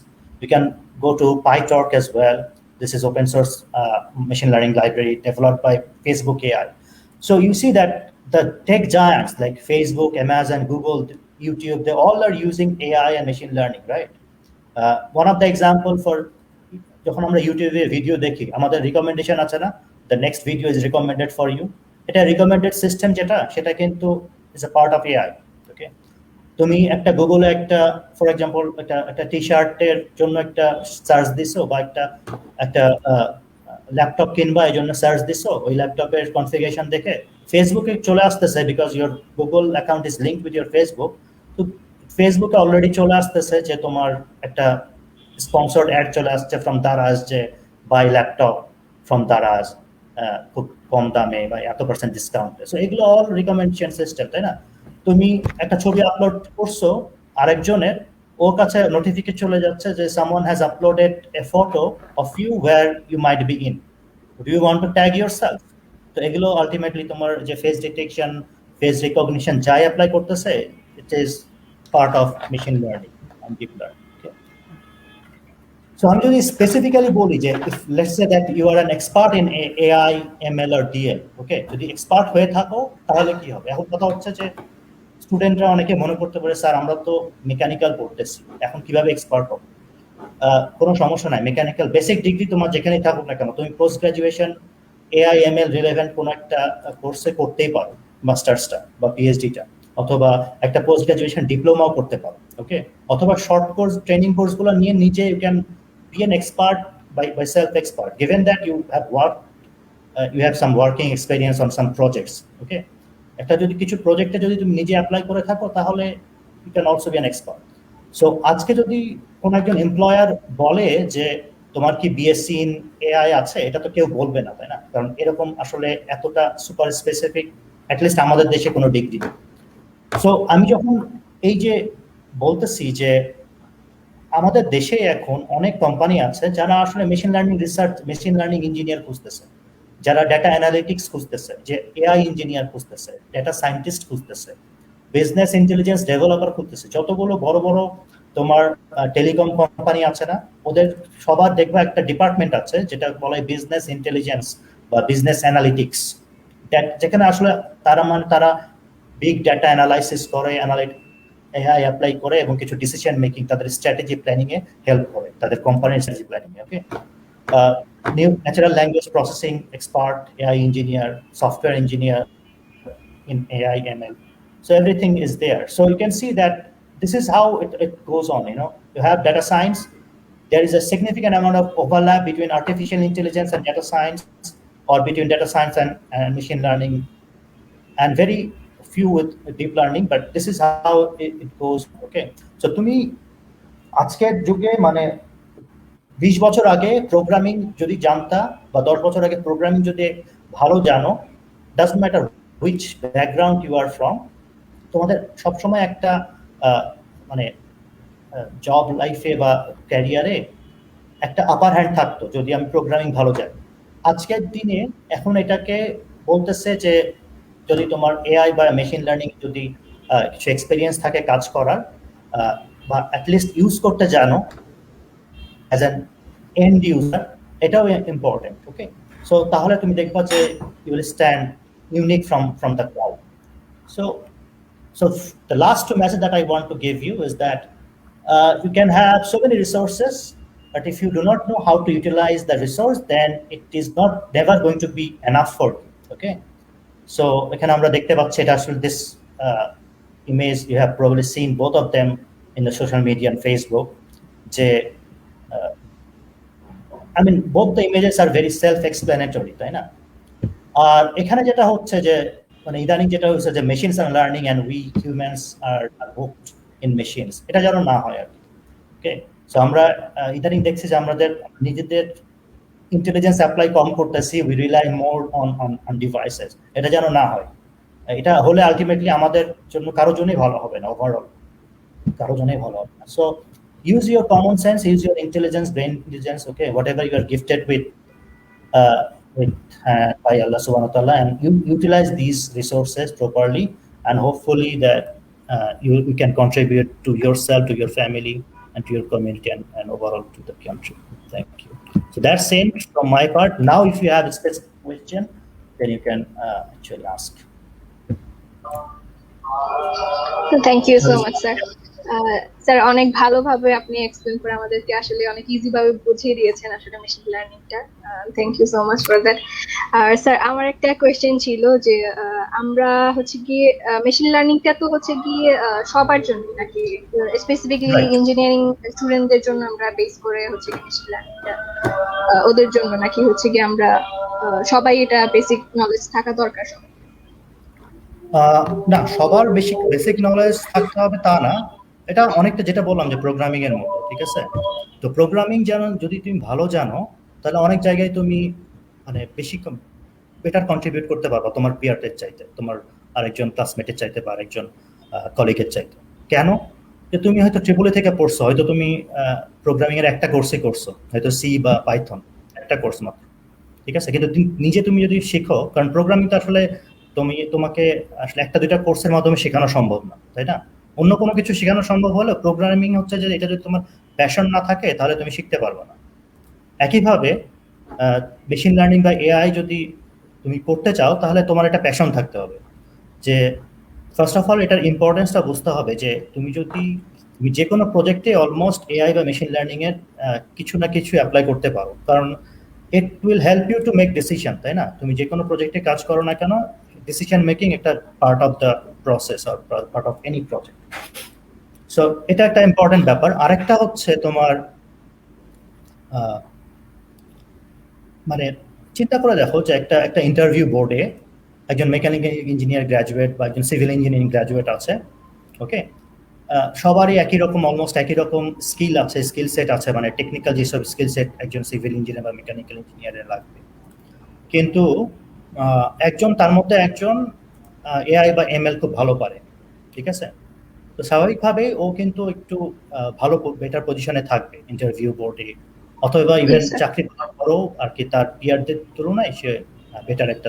You can go to PyTorch as well. This is open source machine learning library developed by Facebook AI. So you see that the tech giants like Facebook, Amazon, Google, YouTube, they all are using AI and machine learning, right? One of the example for যখন আমরা ইউটিউবে ভিডিও দেখি, আমাদের রিকমেন্ডেশন আছে না, the next video is recommended for you. এটা রিকমেন্ডেড সিস্টেম যেটা, সেটা কিন্তু is a part of AI. Okay, তুমি একটা গুগলে একটা ফর এক্সাম্পল একটা টি শার্টের জন্য একটা সার্চ দিছো, বা একটা ল্যাপটপ কিনবা এই জন্য সার্চ দিছো, ওই ল্যাপটপের কনফিগারেশন দেখে ফেসবুকে চলে আসতেছে, because your Google account is linked with your Facebook. তো ফেসবুকে অলরেডি চলে আসতেছে যে তোমার একটা স্পন্সর্ড অ্যাড চলে আসছে ফ্রম দারাজ, যে বাই ল্যাপটপ ফ্রম দারাজ খুব কম দামে বা এত % ডিসকাউন্টে। সো এগুলো অল রিকমেন্ডেশন সিস্টেম, তাই না? তুমি একটা ছবি আপলোড করছো আরেকজনের, ওর কাছে নোটিফিকেশন চলে যাচ্ছে যে someone has uploaded a photo of you where you might be in. Do you want to tag yourself? তো এগুলো আলটিমেটলি তোমার যে ফেস ডিটেকশন, ফেস রিকগনিশন যাই অ্যাপ্লাই করতেছে, it is part of machine learning and deep learning. Okay, So আমি যদি স্পেসিফিক্যালি বলি যে if let's say that you are an expert in AI, ML or DL, ওকে, যদি এক্সপার্ট হয়ে থাকো তাহলে কি হবে? এখন কথা হচ্ছে যে স্টুডেন্টরা অনেকে মনে করতে পারে স্যার আমরা তো মেকানিক্যাল পড়তেছি, এখন কিভাবে এক্সপার্ট হবো? কোনো সমস্যা নাই, মেকানিক্যাল বেসিক ডিগ্রি তোমার যেখানেই থাকুক না কেন, তুমি post graduation AI ML relevant কোনো একটা কোর্সে করতেই পারো, মাস্টার্সটা বা পিএইচডিটা, অথবা একটা পোস্ট গ্রাজুয়েশন ডিপ্লোমাও করতে পারো, ওকে, অথবা শর্ট কোর্স ট্রেনিং কোর্সগুলো নিয়ে নিজে you can be an expert by self expert, given that you have worked, you have some working experience on some projects, okay, একটা যদি কিছু প্রজেক্টে যদি তুমি নিজে অ্যাপ্লাই করে থাকো তাহলে you can also be an expert. So আজকে যদি কোনো একজন এমপ্লয়ার বলে যে তোমার কি বিএসসি ইন এআই আছে, এটা তো কেউ বলবে না, তাই না? কারণ এরকম আসলে এতটা সুপার স্পেসিফিক অ্যাটলিস্ট আমাদের দেশে কোনো ডিগ্রি নেই। সো আমি যখন এই যে বলতেছি যে আমাদের দেশে এখন অনেক কোম্পানি আছে যারা আসলে machine learning research, machine learning engineer খুঁজতেছে, যারা ডেটা অ্যানালিটিক্স খুঁজতেছে, যে এআই ইঞ্জিনিয়ার খুঁজতেছে, ডেটা সায়েন্টিস্ট খুঁজতেছে, বিজনেস ইন্টেলিজেন্স ডেভেলপার খুঁজতেছে। যতগুলো বড় বড় তোমার টেলিকম কোম্পানি আছে না, ওদের সবার দেখবা একটা ডিপার্টমেন্ট আছে যেটা বলা হয় বিজনেস ইন্টেলিজেন্স বা বিজনেস অ্যানালিটিক্স, যেখানে আসলে তারা বিগ ডেটা অ্যানালাইসিস করে, এআই অ্যাপ্লাই করে এবং কিছু ডিসিশন মেকিং, তাদের স্ট্র্যাটেজি প্ল্যানিং এ হেল্প করে, তাদের কোম্পানির strategy planning A, okay. New natural language processing expert, AI engineer, software engineer in AI ML. So everything is there. So you can see that this is how it goes on. You have data science. There is a significant amount of overlap between artificial intelligence and data science, or between data science and machine learning, and very few with deep learning. But this is how it goes. Okay. So তুমি আজকের যুগে মানে 20 বছর আগে প্রোগ্রামিং যদি জানতা বা 10 বছর আগে প্রোগ্রামিং যদি ভালো জানো, doesn't matter which background you are from, তোমাদের সবসময় একটা মানে জব লাইফে বা ক্যারিয়ারে একটা আপার হ্যান্ড থাকতো যদি আমি প্রোগ্রামিং ভালো জানি। আজকের দিনে এখন এটাকে বলতেছে যে যদি তোমার এআই বা মেশিন লার্নিং যদি কিছু এক্সপিরিয়েন্স থাকে কাজ করার, বা অ্যাটলিস্ট ইউজ করতে জানো as an end user, এটাও ইম্পর্টেন্ট, ওকে। সো তাহলে তুমি দেখবা যে you will stand unique from the crowd. So the last two message that I want to give you is that you can have so many resources, but if you do not know how to utilize the resource, then it is never going to be enough for you, okay. So এখানে আমরা দেখতে পাচ্ছি এটা আসলে this image, you have probably seen both of them in the social media and Facebook, যে I mean both the images are very self-explanatory, তাই না? আর এখানে যেটা হচ্ছে যে মানে ইদানিং যেটা হচ্ছে যে machines are learning and we humans are hoped in machines, এটা যেন না হয় আর কি, ওকে। সো আমরা ইদানিং দেখছি যে আমাদের নিজেদের ইন্টেলিজেন্স অ্যাপ্লাই কম করতেছি, we rely more on devices, এটা যেন না হয়। এটা হলে আলটিমেটলি আমাদের জন্য কারোর জন্যই ভালো হবে না, ওভারঅল কারোর জন্যই ভালো হবে না। So use your common sense, use your intelligence, brain intelligence, okay, whatever you are gifted with by Allah subhanahu wa ta'ala, and you utilize these resources properly, and hopefully that you can contribute to yourself, to your family, and to your community, and overall to the country. Thank you. So that's it from my part. Now if you have a specific question, then you can actually ask. Thank you so much, sir. Sir অনেক ভালোভাবে আপনি এক্সপ্লেন করে আমাদেরকে আসলে অনেক ইজি ভাবে বুঝিয়ে দিয়েছেন আসলে মেশিন লার্নিংটা। Thank you so much for that. আর স্যার আমার একটা কোয়েশ্চেন ছিল যে আমরা হচ্ছে গিয়ে মেশিন লার্নিংটা তো হচ্ছে গিয়ে সবার জন্য নাকি স্পেসিফিক্যালি ইঞ্জিনিয়ারিং স্টুডেন্টদের জন্য আমরা বেস করে হচ্ছে গিয়ে মেশিন লার্নিংটা ওদের জন্য, নাকি হচ্ছে গিয়ে আমরা সবাই এটা বেসিক নলেজ থাকা দরকার? না, সবার বেসিক নলেজ থাকতে হবে তা না, এটা অনেকটা যেটা বললাম যে প্রোগ্রামিং এর মতো, ঠিক আছে। তো প্রোগ্রামিং যদি তুমি ভালো জানো তাহলে অনেক জায়গায় তুমি মানে বেটার কন্ট্রিবিউট করতে পারবা তোমার পিয়ারদের চাইতে, তোমার আরেকজন ক্লাসমেটের চাইতে বা আরেকজন কলিগের চাইতে। কেন? যে তুমি হয়তো ট্রিপল থেকে পড়ছো, হয়তো তুমি প্রোগ্রামিং এর একটা কোর্সই করছো, হয়তো সি বা পাইথন একটা কোর্স মাত্র, ঠিক আছে। কিন্তু নিজে তুমি যদি শিখো, কারণ প্রোগ্রামিং তো আসলে তোমাকে আসলে একটা দুইটা কোর্সের মাধ্যমে শেখানো সম্ভব না, তাই না? অন্য কোনো কিছু শেখানো সম্ভব হলে প্রোগ্রামিং হচ্ছে যে এটা যদি তোমার প্যাশন না থাকে তাহলে তুমি শিখতে পারবে না। একইভাবে মেশিন লার্নিং বা এআই যদি তুমি করতে চাও তাহলে তোমার একটা প্যাশন থাকতে হবে, যে ফার্স্ট অফ অল এটার ইম্পর্টেন্সটা বুঝতে হবে যে তুমি যে কোনো প্রজেক্টে অলমোস্ট এআই বা মেশিন লার্নিং এর কিছু না কিছু অ্যাপ্লাই করতে পারো, কারণ it will help you to make decision, তাই না? তুমি যে কোনো প্রজেক্টে কাজ করো না কেন, ডিসিশন মেকিং একটা part of the process or part of any project. So এটা একটা ইম্পর্টেন্ট ব্যাপার। আরেকটা হচ্ছে তোমার মানে চিন্তা করে দেখো যে একটা ইন্টারভিউ বোর্ডে একজন মেকানিক্যাল ইঞ্জিনিয়ার গ্র্যাজুয়েট বা একজন সিভিল ইঞ্জিনিয়ারিং গ্র্যাজুয়েট আছে, ওকে? সবারই অলমোস্ট একই রকম স্কিল সেট আছে, মানে টেকনিক্যাল যেসব স্কিল সেট একজন সিভিল ইঞ্জিনিয়ার বা মেকানিক্যাল ইঞ্জিনিয়ারের লাগবে, কিন্তু তার মধ্যে একজন এআই বা এমএল খুব ভালো পারে, ঠিক আছে? তো স্বাভাবিকভাবে ও কিন্তু একটু ভালো বেটার পজিশনে থাকবে ইন্টারভিউ বোর্ডে, অথবা ইভেন চাকরি করার পরেও আর কি তার পিয়ারদের তুলনায় সে বেটার একটা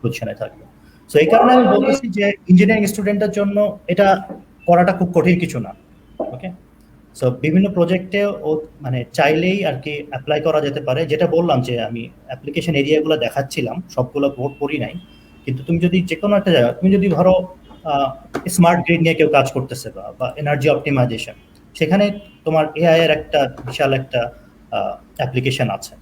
পজিশনে থাকবে। সো এই কারণে আমি বলতেছি যে ইঞ্জিনিয়ারিং স্টুডেন্টের জন্য এটা করাটা খুব কঠিন কিছু না, ওকে? সো বিভিন্ন প্রজেক্টে ও মানে চাইলেই আর কি অ্যাপ্লাই করা যেতে পারে। যেটা বললাম যে আমি অ্যাপ্লিকেশন এরিয়াগুলো দেখাচ্ছিলাম, সবগুলো বোর্ড পড়ি নাই, কিন্তু তুমি যদি যে কোনো একটা জায়গা, তুমি যদি ধরো স্মার্ট গ্রিড নিয়ে কেউ কাজ করতেছে বা এনার্জি অপটিমাইজেশন, সেখানে তোমার এআই এর একটা বিশাল একটা অ্যাপ্লিকেশন আছে,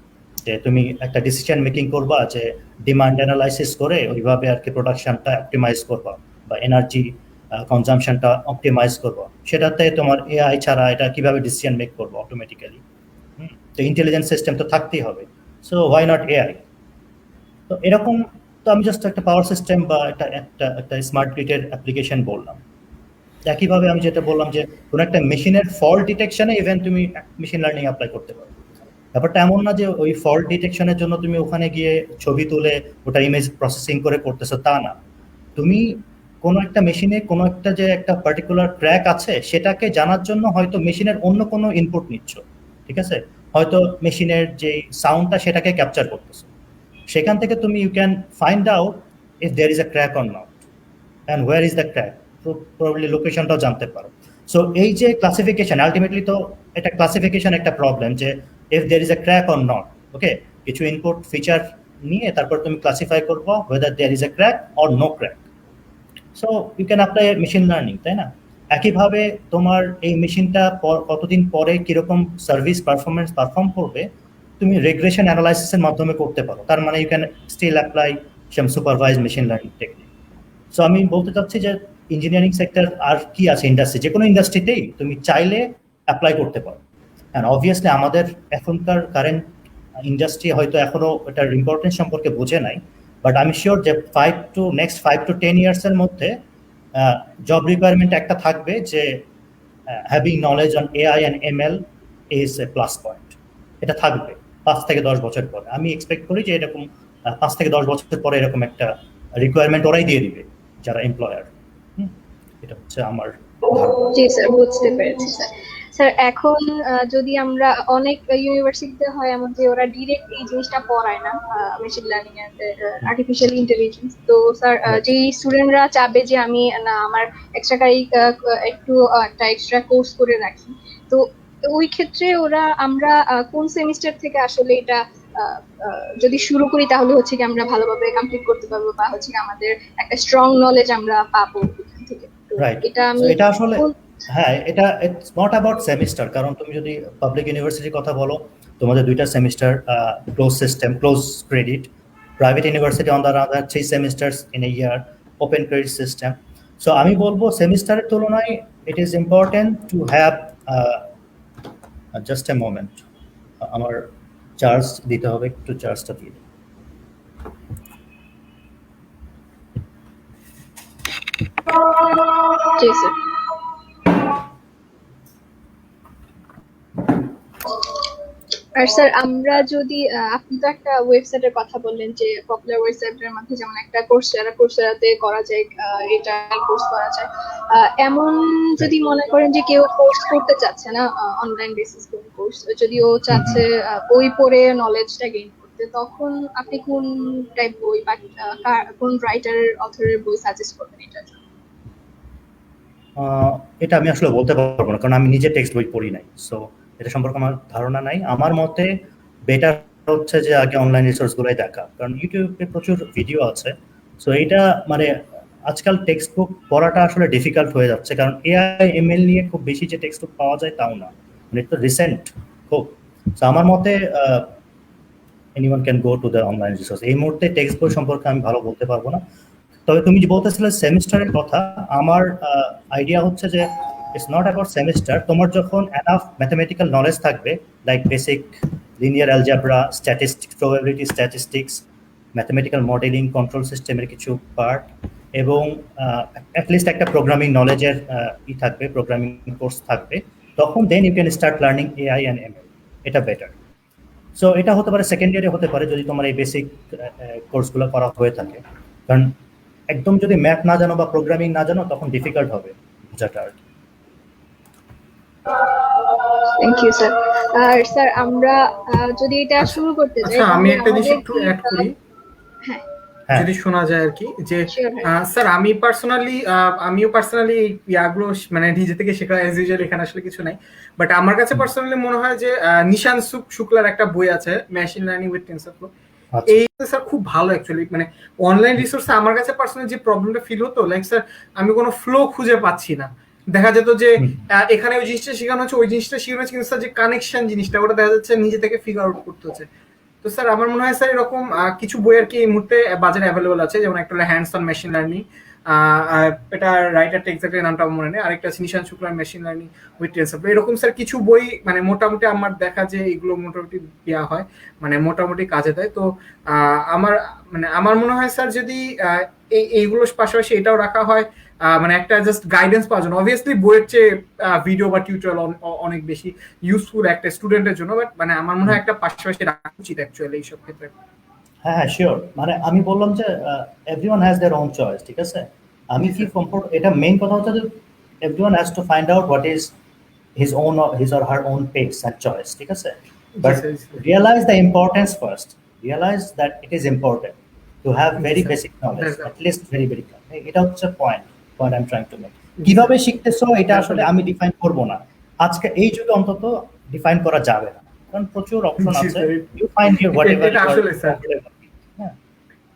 যে তুমি একটা ডিসিশন মেকিং করবা, যে ডিমান্ড অ্যানালাইসিস করে ওইভাবে আর কি প্রোডাকশনটা অপটিমাইজ করবা বা এনার্জি কনজাম্পশনটা অপটিমাইজ করবো, সেটাতে তোমার এআই ছাড়া এটা কিভাবে ডিসিশন মেক করবো অটোমেটিক্যালি? তো ইন্টেলিজেন্স সিস্টেম তো থাকতেই হবে, সো হোয়াই নট এআই? তো এরকম, তো আমি জাস্ট একটা পাওয়ার সিস্টেম বা একটা স্মার্ট গ্রিডের অ্যাপ্লিকেশন বললাম। একইভাবে আমি যেটা বললাম যে কোনো একটা মেশিনের ফল্ট ডিটেকশনে ইভেন তুমি মেশিন লার্নিং অ্যাপ্লাই করতে পারো। ব্যাপারটা এমন না যে ওই ফল্ট ডিটেকশনের জন্য তুমি ওখানে গিয়ে ছবি তুলে ওটা ইমেজ প্রসেসিং করে করতেছো, তা না। তুমি কোনো একটা মেশিনে কোনো একটা যে একটা পার্টিকুলার ক্র্যাক আছে সেটাকে জানার জন্য হয়তো মেশিনের অন্য কোনো ইনপুট নিচ্ছ, ঠিক আছে? হয়তো মেশিনের যে সাউন্ডটা সেটাকে ক্যাপচার করতেছো, সেখান থেকে তুমি you can find out if there is a crack or not and where is the crack, probably লোকেশনটাও জানতে পারো। সো এই যে ক্লাসিফিকেশন, আলটিমেটলি তো এটা ক্লাসিফিকেশন একটা প্রবলেম, যে if there is a crack or not, okay? কিছু ইনপুট ফিচার নিয়ে তারপর তুমি ক্লাসিফাই করবো whether there is a crack or no crack. So you can apply machine learning, তাই না? একইভাবে তোমার এই মেশিনটা কতদিন পরে কিরকম সার্ভিস পারফরমেন্স পারফর্ম করবে তুমি রেগ্রেশন অ্যানালাইসিসের মাধ্যমে করতে পারো। তার মানে you can still apply some supervise machine learning technique. So আমি বলতে চাচ্ছি যে ইঞ্জিনিয়ারিং সেক্টর আর কি আছে ইন্ডাস্ট্রি, যে কোনো ইন্ডাস্ট্রিতেই তুমি চাইলে অ্যাপ্লাই করতে পারো। অ্যান্ড অবভিয়াসলি আমাদের এখনকার কারেন্ট ইন্ডাস্ট্রি হয়তো এখনো এটার ইম্পর্টেন্স সম্পর্কে বোঝে নাই, বাট আমি শিওর যে নেক্সট 5 to 10 ইয়ার্সের মধ্যে জব রিকোয়ারমেন্ট একটা থাকবে যে having knowledge on AI and ML is a plus point. এটা থাকবে 5 থেকে 10 বছর পরে। আমি এক্সপেক্ট করি যে এরকম 5 থেকে 10 বছর পরে এরকম একটা রিকোয়ারমেন্ট ওরাই দিয়ে দিবে যারা এমপ্লয়ার। এটা হচ্ছে আমার ধারণা। জি স্যার, বুঝতে পেরেছি স্যার। স্যার এখন যদি আমরা অনেক ইউনিভার্সিটিতে হয় এমন যে ওরা ডিরেক্ট এই জিনিসটা পড়ায় না, machine learning and artificial intelligence. তো স্যার যে স্টুডেন্টরা চাবে যে আমি না আমার এক্সট্রা একটু একটা এক্সট্রা কোর্স করে রাখি, তো ওই ক্ষেত্রে আমরা কোন সেমিস্টার থেকে আসলে এটা যদি শুরু করি তাহলে হচ্ছে কি আমরা ভালোভাবে কমপ্লিট করতে পারবো, বা হচ্ছে কি আমাদের একটা স্ট্রং নলেজ আমরা পাবো এখান থেকে? রাইট, এটা আসলে হ্যাঁ, এটা ইটস নট অ্যাবাউট সেমিস্টার। কারণ তুমি যদি পাবলিক ইউনিভার্সিটির কথা বলো, তোমাদের 2টা semester close system, close credit. Private university on the other 3 semesters in a year, open credit system. So আমি বলবো সেমিস্টারের তুলনায় ইট is important to have just a moment, আমার চার্জ দিতে হবে, একটু চার্জটা দিয়ে দিই। জি স্যার। আর স্যার আমরা যদি আপনি তো একটা ওয়েবসাইটের কথা বললেন যে পপুলার ওয়েবসাইটের মধ্যে যেমন একটা কোর্সেরাতে করা যায়, এটা কোর্স করা যায়, এমন যদি মনে করেন যে কেউ কোর্স করতে চাচ্ছে না অনলাইন বেসিস কোন কোর্স, যদি ও চাচ্ছে বই পড়ে নলেজটা গেইন করতে, তখন আপনি কোন টাইপ বই বা কোন রাইটারের অথরের বই সাজেস্ট করবেন এটার জন্য? এটা আমি আসলে বলতে পারবো না, কারণ আমি নিজে টেক্সট বই পড়ি নাই, সো এটা সম্পর্কে আমার ধারণা নাই। আমার মতে বেটার হচ্ছে যে আগে অনলাইন রিসোর্স গুলাই দেখা, কারণ ইউটিউবে প্রচুর ভিডিও আছে। সো এইটা মানে আজকাল টেক্সট বুক পড়াটা আসলে ডিফিকাল্ট হয়ে যাচ্ছে, কারণ এআই এমএল নিয়ে খুব বেশি যে টেক্সট বুক পাওয়া যায় তাও না, মানে এটা রিসেন্ট খুব। সো আমার মতে anyone can go to the online resource. এই মুহূর্তে টেক্সট বই সম্পর্কে আমি ভালো বলতে পারবো না। তবে তুমি যে বলতেছিলে সেমিস্টারের কথা, আমার আইডিয়া হচ্ছে যে ইটস নট অ্যাবাউট সেমিস্টার। তোমার যখন এনাফ ম্যাথমেটিক্যাল নলেজ থাকবে, like basic linear algebra, statistics, probability statistics, mathematical modelling, control সিস্টেমের কিছু পার্ট, এবং অ্যাটলিস্ট একটা প্রোগ্রামিং নলেজের থাকবে, প্রোগ্রামিং কোর্স থাকবে, তখন then you can start learning AI and ML. এটা বেটার। সো এটা হতে পারে সেকেন্ড ইয়ারে হতে পারে, যদি তোমার এই বেসিক কোর্সগুলো করা হয়ে থাকে। কারণ একদম যদি ম্যাথ না জানো বা প্রোগ্রামিং না জানো, তখন ডিফিকাল্ট হবে বোঝাটা আর কি। Thank you sir. আর স্যার আমরা যদি এটা শুরু করতে যাই, আচ্ছা আমি একটা জিনিস আমাদের একটু অ্যাড করি, হ্যাঁ যদি শোনা যায় আর কি, যে Sure, ভাই। স্যার আমিও পার্সোনালি ইয়াগুলো মানে নিজে থেকে শেখা এজ ইউজুয়াল, এখানে আসলে কিছু নাই। বাট আমার কাছে পার্সোনালি মনে হয় যে নিশান শুক্লার একটা বই আছে, মেশিন লার্নিং উইথ টেনসরফ্লো। আচ্ছা। এই স্যার খুব ভালো অ্যাকচুয়ালি। মানে অনলাইন রিসোর্সে আমার কাছে পার্সোনালি যে প্রবলেমটা ফিল হতো, লাইক স্যার আমি কোনো ফ্লো খুঁজে পাচ্ছি না। দেখা যেত যে এখানে ওই জিনিসটা শেখানো হচ্ছে, ওই জিনিসটা শেখানো হচ্ছে, কিন্তু স্যার যে কানেকশন জিনিসটা ওটা দেখা যাচ্ছে নিজে থেকে ফিগার আউট করতে হচ্ছে। তো স্যার আমার মনে হয় স্যার এরকম কিছু বই আর কি এই মুহূর্তে বাজারে অ্যাভেলেবল আছে, যেমন একটা হ্যান্ডস অন মেশিন লার্নিং, এটা রাইটারটা এক্স্যাক্টলি নামটা মনে নেই, আরেকটা আছে নিশান শুক্লার মেশিন লার্নিং উইথ টেনসরফ্লো। এরকম স্যার কিছু বই মানে মোটামুটি আমার দেখা যে এগুলো মোটামুটি দেওয়া হয়, মানে মোটামুটি কাজে দেয়। তো আমার মনে হয় স্যার যদি এইগুলোর পাশাপাশি এটাও রাখা হয়, মানে একটা জাস্ট গাইডেন্স পাওয়ার জন্য, অবভিয়াসলি বইয়ের চেয়ে ভিডিও বা টিউটোরিয়াল অনেক বেশি ইউজফুল একটা স্টুডেন্টের জন্য, বাট মানে আমার মনে হয় একটা পাশাপাশি রাখা উচিত অ্যাকচুয়ালি এইসব ক্ষেত্রে। হ্যাঁ, শিওর। মানে আমি বললাম যে everyone has their own choice, ঠিক আছে? আমি কি কমফোর্ট, এটা মেইন কথা হচ্ছে যে everyone has to find out what is his or her own pace and choice, ঠিক আছে? But realize the importance first. Realize that it is important to have very basic knowledge, at least very basic. এটা হচ্ছে point I'm trying to make. কিভাবে শিখতেছো এটা আসলে আমি ডিফাইন করব না আজকে এই যুগে, অন্তত ডিফাইন করা যাবে না, কারণ প্রচুর অপশন আছে। You find your whatever. এটা আসলে স্যার,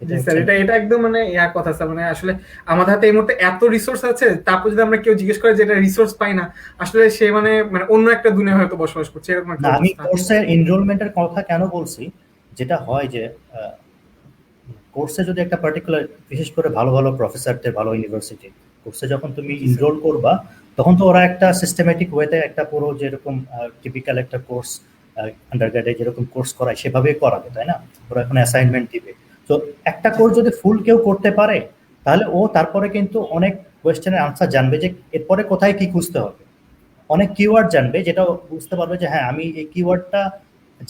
জি স্যার, এটা একদম মানে কথা স্যার, মানে আসলে আমাদের হাতে এই মুহূর্তে এত রিসোর্স আছে, তারপর যদি আমরা কেউ জিজ্ঞেস করে যে এটা রিসোর্স পাই না, আসলে সে মানে অন্য একটা দুনিয়া হয়তো বসবাস করছে, এরকম একটা। আমি কোর্সের এনরোলমেন্টের কথা কেন বলছি, যেটা হয় যে কোর্সে যদি একটা পার্টিকুলার, বিশেষ করে ভালো ভালো প্রফেসরদের, ভালো ইউনিভার্সিটি কোর্সে যখন তুমি এনরোল করবা, তখন তো ওরা একটা সিস্টেমেটিক ওয়েতে একটা পুরো যেরকম টিপিক্যাল একটা কোর্স আন্ডারগ্রেডে যেরকম কোর্স করায় সেভাবেই করাবে, তাই না? ওরা এখন অ্যাসাইনমেন্ট দিবে। তো একটা কোর্স যদি ফুল কেউ করতে পারে, তাহলে ও তারপরে কিন্তু অনেক কোয়েশ্চেনের আনসার জানবে, যে এরপরে কোথায় কি খুঁজতে হবে। অনেক কিওয়ার্ড জানবে, যেটা বুঝতে পারবে যে হ্যাঁ আমি এই কিওয়ার্ডটা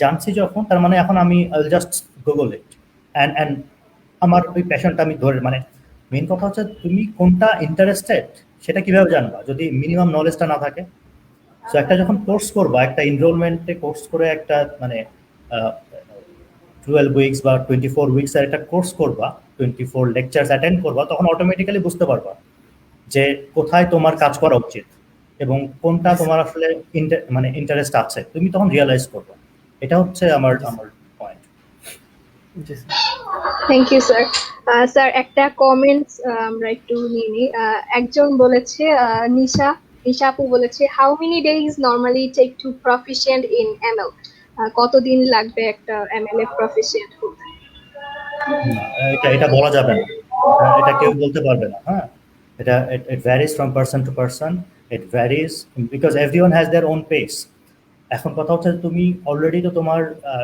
জানছি যখন, তার মানে এখন আমি জাস্ট গুগল ইট অ্যান্ড আমার ওই প্যাশনটা আমি ধরে, মানে মেইন কথা হচ্ছে তুমি কোনটা ইন্টারেস্টেড সেটা কিভাবে জানবা যদি মিনিমাম নলেজটা না থাকে? সো একটা যখন কোর্স করবা, একটা এনরোলমেন্টে কোর্স করে একটা মানে 12 উইকস বা 24 উইকস এর একটা কোর্স করবা, 24 লেকচারস অ্যাটেন্ড করবা, তখন অটোমেটিক্যালি বুঝতে পারবা যে কোথায় তোমার কাজ করা উচিত এবং কোনটা তোমার আসলে মানে ইন্টারেস্ট আছে, তুমি তখন রিয়েলাইজ করবে। এটা হচ্ছে আমার point. Thank you sir. Sir একটা কমেন্টস আমরা একটু নিয়ে নিই। একজন বলেছে, নিশা আপু বলেছে, how many days normally take to proficient in ML? কতদিন লাগবে একটা এমএল এ প্রফিশিয়েন্ট হতে? এটা বলা যাবে না, এটা কেউ বলতে পারবে না। হ্যাঁ, এটা it varies from person to person. It varies because everyone has their own pace. এখন কথা হচ্ছে তুমি অলরেডি তো তোমার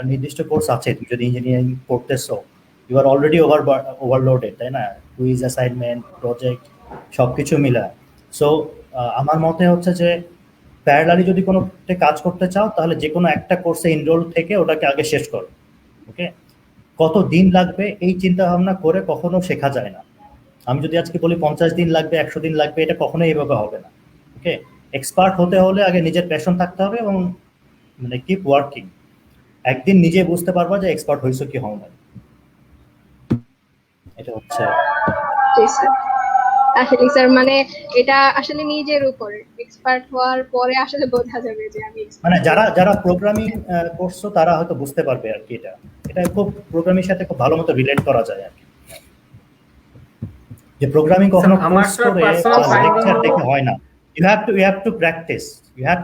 নির্দিষ্ট কোর্স আছে, তুমি যদি ইঞ্জিনিয়ারিং করতেছো, ইউ আর অলরেডি ওভারলোডেড, তাই না? কুইজ, অ্যাসাইনমেন্ট, প্রজেক্ট সবকিছু মিলায়। সো আমার মতে হচ্ছে যে প্যারালালি যদি কোনো কাজ করতে চাও, তাহলে যে কোনো একটা কোর্সে এনরোল থেকে ওটাকে আগে শেষ করো। ওকে, কত দিন লাগবে এই চিন্তা ভাবনা করে কখনো শেখা যায় না। আমি যদি আজকে বলি 50 দিন লাগবে, 100 দিন লাগবে, এটা কখনোই এইভাবে হবে না। ওকে, এক্সপার্ট হতে হলে আগে নিজের প্যাশন থাকতে হবে এবং মানে কিপ ওয়ার্কিং। একদিন নিজে বুঝতে পারবা যে এক্সপার্ট হইছো কি হও না। এটা হচ্ছে। আসলে স্যার মানে এটা আসলে নিজের উপর এক্সপার্ট হওয়ার পরে আসলে বোঝা যাবে যে আমি মানে expert। যারা যারা প্রোগ্রামিং করছো তারা হয়তো বুঝতে পারবে আর কি। এটা এটা খুব প্রোগ্রামিং সাথে খুব ভালো মতো রিলেট করা যায় আর কি। যে প্রোগ্রামিং কখনো আমার কোর্স স্যার করে পার্সোনাল ফাইন্ডিং লেকচার হলো দেখে হয় না। You have to practice, you have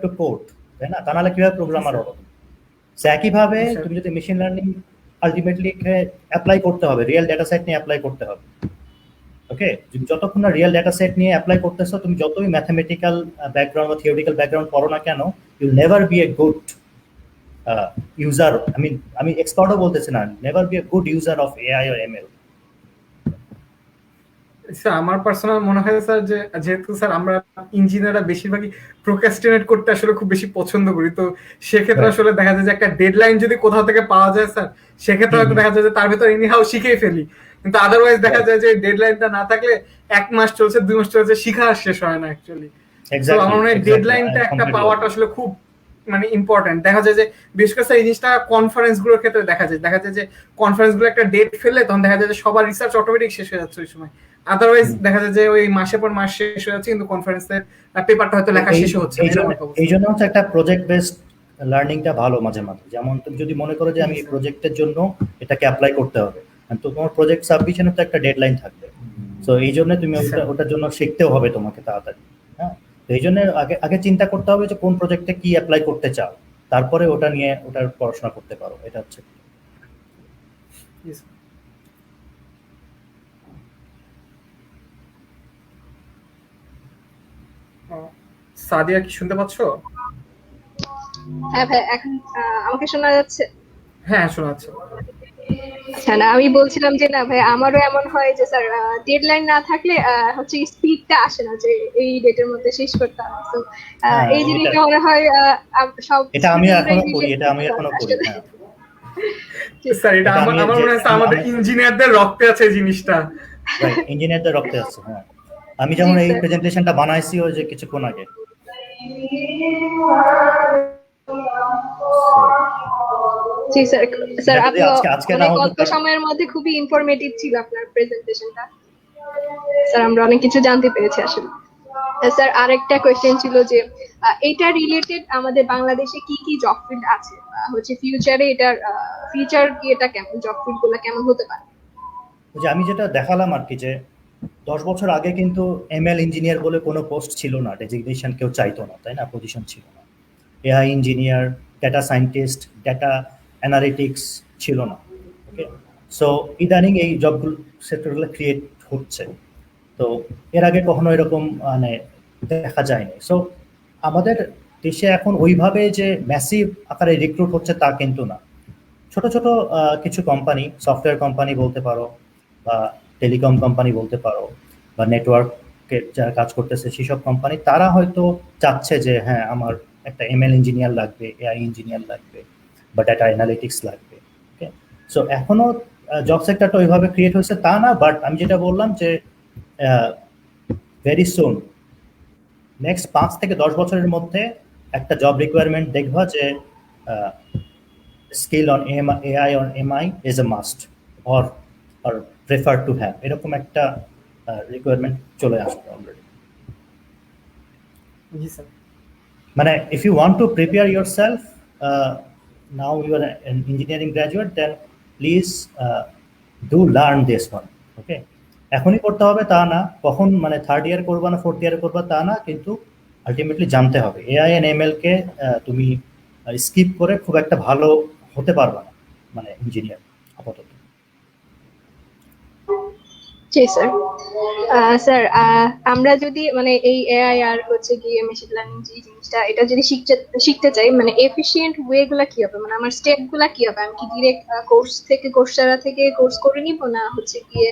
to code, তাই না? তা নাহলে কিভাবে প্রোগ্রামার হবো? সো একইভাবে তুমি যদি মেশিন লার্নিং আলটিমেটলি অ্যাপ্লাই করতে হবে, রিয়েল ডেটা সেট নিয়ে অ্যাপ্লাই করতে হবে। ওকে, যতক্ষণ না রিয়েল ডেটা সেট নিয়ে অ্যাপ্লাই করতেছো, তুমি যতই ম্যাথমেটিক্যাল ব্যাকগ্রাউন্ড বা থিওরিটিক্যাল ব্যাকগ্রাউন্ড পড়ো না কেন, you never be a good user. আমি এক্সপার্টও বলতেছি না, never be a good user of AI or ML. Sir আমার পার্সোনাল মনে হয় স্যার যে যেহেতু স্যার আমরা ইঞ্জিনিয়াররা বেশিরভাগই প্রোক্রাস্টিনেট করতে আসলে খুব বেশি পছন্দ করি, তো সেক্ষেত্রে Right. আসলে দেখা যায় যে একটা ডেডলাইন যদি কোথাও থেকে পাওয়া যায় স্যার, সেক্ষেত্রে হয়তো দেখা যায় যে তার ভেতর এনিহাউ শিখেই ফেলি। কিন্তু আদারওয়াইজ দেখা যায় যে ডেডলাইনটা না থাকলে 1 মাস চলছে 2 মাস চলছে, শিখা আর শেষ হয় না অ্যাকচুয়ালি। তো আমার মনে হয় ডেডলাইনটা একটা পাওয়াটা আসলে খুব মানে ইম্পর্টেন্ট। দেখা যায় যে বিশেষ করে এই জিনিসটা কনফারেন্স গুলোর ক্ষেত্রে দেখা যায় যে কনফারেন্স গুলো একটা ডেট ফেললে তখন দেখা যায় যে সবার রিসার্চ অটোমেটিক শেষ হয়ে যাচ্ছে ওই সময়। আদারওয়াইজ দেখা যায় যে ওই মাসের পর মাস শেষ হয়ে যাচ্ছে কিন্তু কনফারেন্সের পেপারটা হয়তো লেখা শেষ হচ্ছে না। এই জন্য হচ্ছে একটা প্রজেক্ট বেসড লার্নিংটা ভালো মাঝে মাঝে। যেমন তুমি যদি মনে করো যে আমি এই প্রজেক্টের জন্য এটাকে অ্যাপ্লাই করতে হবে, তো তোমার প্রজেক্ট সাবমিশনের তো একটা ডেডলাইন থাকবে। তো এই জন্য তুমি ওটার জন্য শিখতেও হবে তোমাকে তাড়াতাড়ি। হ্যাঁ, তো এই জন্য আগে আগে চিন্তা করতে হবে যে কোন প্রজেক্টে কি অ্যাপ্লাই করতে চাও, তারপরে ওটা নিয়ে ওটার পড়াশোনা করতে পারো। এটা হচ্ছে সাদিয়া, কি শুনতে পাচ্ছ? হ্যাঁ ভাই, এখন আমাকে শোনা যাচ্ছে? হ্যাঁ, শোনা যাচ্ছে। আচ্ছা, না আমি বলছিলাম যে না ভাই, আমারও এমন হয় যে স্যার ডেডলাইন না থাকলে হচ্ছে স্পিডটা আসে না যে এই ডেটের মধ্যে শেষ করতে হবে। তো এই জিনিসটা মনে হয় সব এটা আমি এখনো student-রাই করি, relate এটা আমি করতে এখনো পারবে করি। আসলে। হ্যাঁ স্যার এটা আমার মনে হয় আমাদের ইঞ্জিনিয়ারদের রক্তে আছে এই জিনিসটা। রাইট, ইঞ্জিনিয়ারদের রক্তে আছে। হ্যাঁ, আমি যেমন এই প্রেজেন্টেশনটা বানাইছি ওই যে কিছুক্ষণ আগে। জি স্যার, স্যার আপনি আজকে না অনেক হতো অল্প সময়ের মধ্যে খুবই ইনফরমেটিভ ছিল আপনার প্রেজেন্টেশনটা। স্যার আমরা অনেক কিছু জানতে পেরেছি আসলে। স্যার আরেকটা কোয়েশ্চেন ছিল যে এটা রিলেটেড আমাদের বাংলাদেশে কি কি জব ফিল্ড আছে, হচ্ছে ফিউচারে এটার ফিউচার কি, এটা কেমন জব ফিল্ড গুলো কেমন হতে পারে? যে আমি যেটা দেখালাম আর কি, যে 10 বছর আগে কিন্তু এমএল ইঞ্জিনিয়ার বলে কোনো পোস্ট ছিল না, ডেজিগনেশন কেউ চাইতো না, তাই না? পজিশন ছিল না। AI engineer, data scientist, data analytics ছিল না। ওকে, সো ইদানিং এই জবগুলো সেক্টরগুলো ক্রিয়েট হচ্ছে। তো এর আগে কখনো এরকম মানে দেখা যায়নি। সো আমাদের দেশে এখন ওইভাবে যে ম্যাসিভ আকারে রিক্রুট হচ্ছে তা কিন্তু না। ছোট ছোট কিছু কোম্পানি, সফটওয়্যার কোম্পানি বলতে পারো, বা টেলিকম কোম্পানি বলতে পারো, বা নেটওয়ার্কে যারা কাজ করতেছে সেসব কোম্পানি, তারা হয়তো চাচ্ছে যে হ্যাঁ আমার একটা এমএল ইঞ্জিনিয়ার লাগবে, এআই ইঞ্জিনিয়ার লাগবে, বা ডেটা অ্যানালিটিক্স লাগবে। ওকে, সো এখনো জব সেক্টরটা ওইভাবে ক্রিয়েট হয়েছে তা না, বাট আমি যেটা বললাম যে ভেরি সুন, নেক্সট 5 থেকে 10 বছরের মধ্যে একটা জব রিকোয়ারমেন্ট দেখবা যে skill on AI or MI is a must or preferred to have, এরকম একটা রিকোয়ারমেন্ট চলে আসবে অলরেডি। জি স্যার। মানে if you want to prepare yourself, now you are an engineering graduate, then please do learn this one. ওকে, এখনই করতে হবে তা না, কখন মানে 3rd ইয়ার করবা না 4th ইয়ারে করবা তা না, কিন্তু আলটিমেটলি জানতে হবে। এআই এন্ড এমএল কে তুমি স্কিপ করে খুব একটা ভালো হতে পারবা না মানে ইঞ্জিনিয়ার আপাতত। জি স্যার। স্যার আমরা যদি মানে এই এআই আর হচ্ছে গিয়ে মেশিন লার্নিং যে জিনিসটা, এটা যদি শিখতে চাই, মানে এফিশিয়েন্ট ওয়ে গুলা কি হবে, মানে আমার স্টেপ গুলা কি হবে? আমি কি ডিরেক্ট কোর্স থেকে, কোর্সেরা থেকে কোর্স করে নিব, না হচ্ছে গিয়ে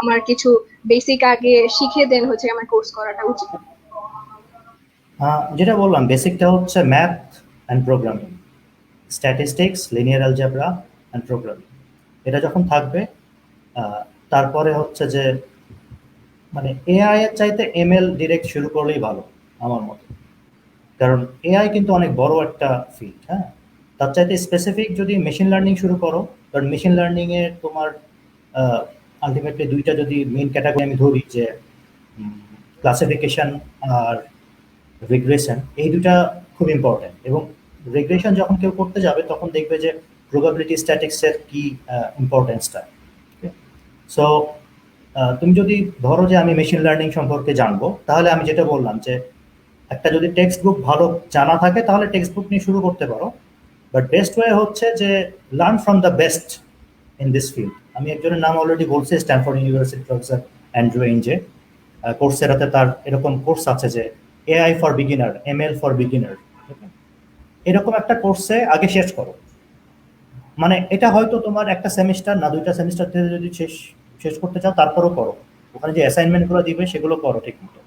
আমার কিছু বেসিক আগে শিখে দেন হচ্ছে আমার কোর্স করাটা উচিত? যেটা বললাম, বেসিকটা হচ্ছে math and programming, statistics, linear algebra and programming. এটা যখন থাকবে, তারপরে হচ্ছে যে মানে এআই এর চাইতে এমএল ডিরেক্ট শুরু করলেই ভালো আমার মতে। কারণ এআই কিন্তু অনেক বড় একটা ফিল্ড। হ্যাঁ, তার চাইতে স্পেসিফিক যদি মেশিন লার্নিং শুরু করো, কারণ মেশিন লার্নিং এ তোমার আলটিমেটলি দুইটা যদি মেইন ক্যাটাগরি আমি ধরি যে ক্লাসিফিকেশন আর রিগ্রেশন, এই দুটা খুব ইম্পর্টেন্ট। এবং রিগ্রেশন যখন কেউ করতে যাবে তখন দেখবে যে প্রবাবিলিটি স্ট্যাটিক্সের কি ইম্পর্টেন্সটা। সো তুমি যদি ধরো যে আমি মেশিন লার্নিং সম্পর্কে জানবো, তাহলে আমি যেটা বললাম যে একটা যদি টেক্সট বুক ভালো জানা থাকে তাহলে টেক্সট বুক নিয়ে শুরু করতে পারো, বাট বেস্ট ওয়ে হচ্ছে যে learn from the best in this field. আমি একজনের নাম অলরেডি বলছি, স্ট্যানফোর্ড ইউনিভার্সিটি প্রফেসর অ্যান্ড্রু এঞ্জে। কোর্সেরাতে তার এরকম কোর্স আছে যে AI for beginner, ML for beginner, এরকম একটা কোর্সে আগে শেষ করো। মানে এটা হয়তো তোমার একটা সেমিস্টার না দুইটা সেমিস্টার থেকে যদি শেষ করতে চাও তারপরও করো, ওখানে যে অ্যাসাইনমেন্টগুলো দিবে সেগুলো করো ঠিক মতো।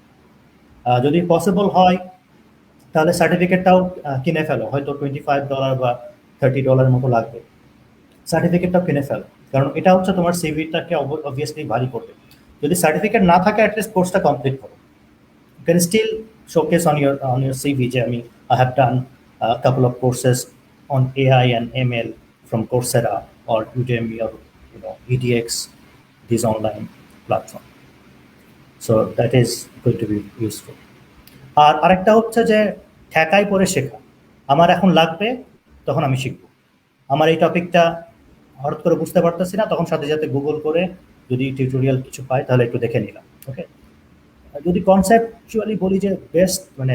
যদি পসিবল হয় তাহলে সার্টিফিকেটটাও কিনে ফেলো, হয়তো $25 বা $30 মতো লাগবে, সার্টিফিকেটটাও কিনে ফেলো, কারণ এটা হচ্ছে তোমার সিভিটাকে অবভিয়াসলি ভারী করবে। যদি সার্টিফিকেট না থাকে অ্যাটলিস্ট কোর্সটা কমপ্লিট করো। You can still showcase on your CV যে I have done a couple of courses on AI and ML from Coursera or Udemy or EDX, this online platform. So that is going to be useful. আর আরেকটা হচ্ছে যে ঠেকাই পড়ে শেখা। আমার এখন লাগবে তখন আমি শিখবো। আমার এই টপিকটা হঠাৎ করে বুঝতে পারতেছি না, তখন সাথে সাথে গুগল করে যদি টিউটোরিয়াল কিছু পাই তাহলে একটু দেখে নিলাম। ওকে, যদি কনসেপচুয়ালি বলি যে বেস্ট মানে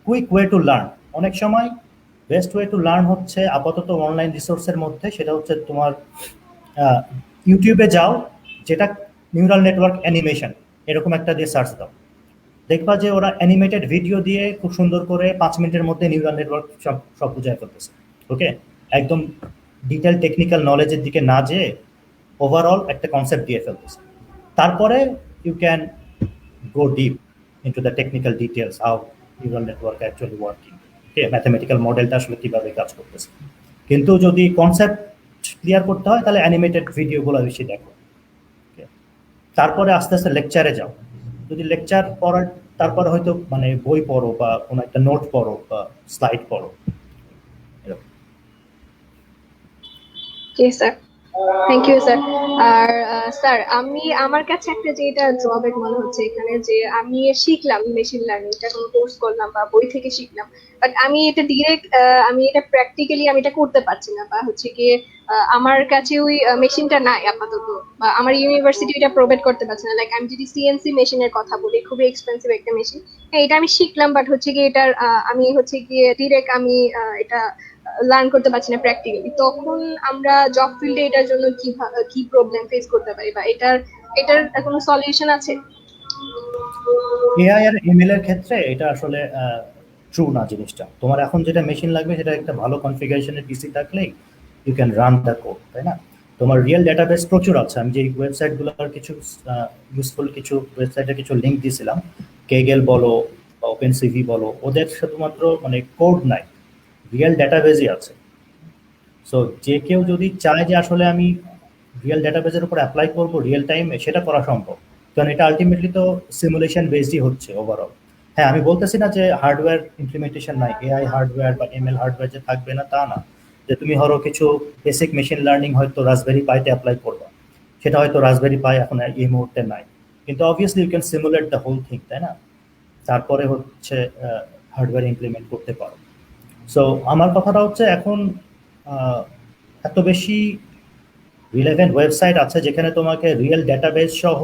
কুইক ওয়ে টু লার্ন, অনেক সময় বেস্ট ওয়ে টু লার্ন হচ্ছে আপাতত অনলাইন রিসোর্সের মধ্যে, সেটা হচ্ছে তোমার ইউটিউবে যাও, যেটা নিউরাল নেটওয়ার্ক অ্যানিমেশন এরকম একটা দিয়ে সার্চ দাও, দেখবা যে ওরা অ্যানিমেটেড ভিডিও দিয়ে খুব সুন্দর করে 5 মিনিটের মধ্যে নিউরাল নেটওয়ার্ক সব বুঝায় ফেলতেছে। ওকে, একদম ডিটেল টেকনিক্যাল নলেজের দিকে না যেয়ে ওভারঅল একটা কনসেপ্ট দিয়ে ফেলতেছে। তারপরে you can go deep into the technical details how neural network actually working, okay, mathematical মডেলটা আসলে কিভাবে কাজ করতেছে। কিন্তু যদি কনসেপ্ট ক্লিয়ার করতে হয় তাহলে অ্যানিমেটেড ভিডিওগুলো বেশি দেখো। তারপরে আস্তে আস্তে লেকচারে যাও, যদি লেকচার পড়ার তারপরে হয়তো মানে বই পড়ো বা কোনো একটা নোট পড়ো বা স্লাইড পড়ো। জি স্যার, থ্যাংক ইউ স্যার। আর স্যার আমি আমার কাছে একটা যেটা ড্রব্যাক মনে হচ্ছে এখানে, যে আমি শিখলাম মেশিন লার্নিংটা, কোনো কোর্স করলাম বা বই থেকে শিখলাম, বাট আমি এটা ডিরেক্ট আমি এটা প্র্যাকটিক্যালি আমি এটা করতে পারছি না, বা হচ্ছে গিয়ে আমার কাছে ওই মেশিনটা নাই আপাতত, বা আমার ইউনিভার্সিটি এটা প্রোভাইড করতে পারছে না। লাইক আমি যদি সিএনসি মেশিনের কথা বলি, খুবই এক্সপেন্সিভ একটা মেশিন, হ্যাঁ এটা আমি শিখলাম, বাট হচ্ছে গিয়ে এটার আমি হচ্ছে গিয়ে ডিরেক্ট আমি এটা লার্ন করতে পারছি না প্র্যাকটিক্যালি। তখন আমরা জব ফিল্ডে এটার জন্য কি প্রবলেম ফেস করতে পারি, বা এটার কোনো সলিউশন আছে? এআই আর এমএল এর ক্ষেত্রে এটা আসলে ট্রু না জিনিসটা। তোমার এখন যেটা মেশিন লাগবে সেটা একটা ভালো কনফিগারেশনের পিসি থাকলেই you can run the code, তাই না? তোমার রিয়েল ডাটাবেস প্রচুর আছে। আমি যে ওয়েবসাইটগুলোর কিছু ইউজফুল কিছু ওয়েবসাইটের কিছু লিঙ্ক দিয়েছিলাম, কেগেল বলো বা ওপেন সিভি বলো, ওদের শুধুমাত্র মানে কোড নাই, রিয়েল ডাটাবেসই আছে। সো যে কেউ যদি চায় যে আসলে আমি রিয়েল ডাটাবেসের উপর অ্যাপ্লাই করবো রিয়েল টাইমে, সেটা করা সম্ভব, কারণ এটা আলটিমেটলি তো সিমুলেশন বেসডই হচ্ছে ওভারঅল। হ্যাঁ, আমি বলতেছি না যে হার্ডওয়্যার ইমপ্লিমেন্টেশন নাই, এআই হার্ডওয়্যার বা এমএল হার্ডওয়্যার যে থাকবে না তা না, যে তুমি ধরো কিছু বেসিক মেশিন লার্নিং হয়তো রাসবেরি পাইতে অ্যাপ্লাই করবা, সেটা হয়তো রাসবেরি পাই এখন এই মুহূর্তে নাই, কিন্তু obviously you can simulate the whole thing, তাই না? তারপরে হচ্ছে হার্ডওয়্যার ইমপ্লিমেন্ট করতে পারো। সো আমার কথাটা হচ্ছে এখন এত বেশি রিলেভেন্ট ওয়েবসাইট আছে যেখানে তোমাকে রিয়েল ডেটাবেস সহ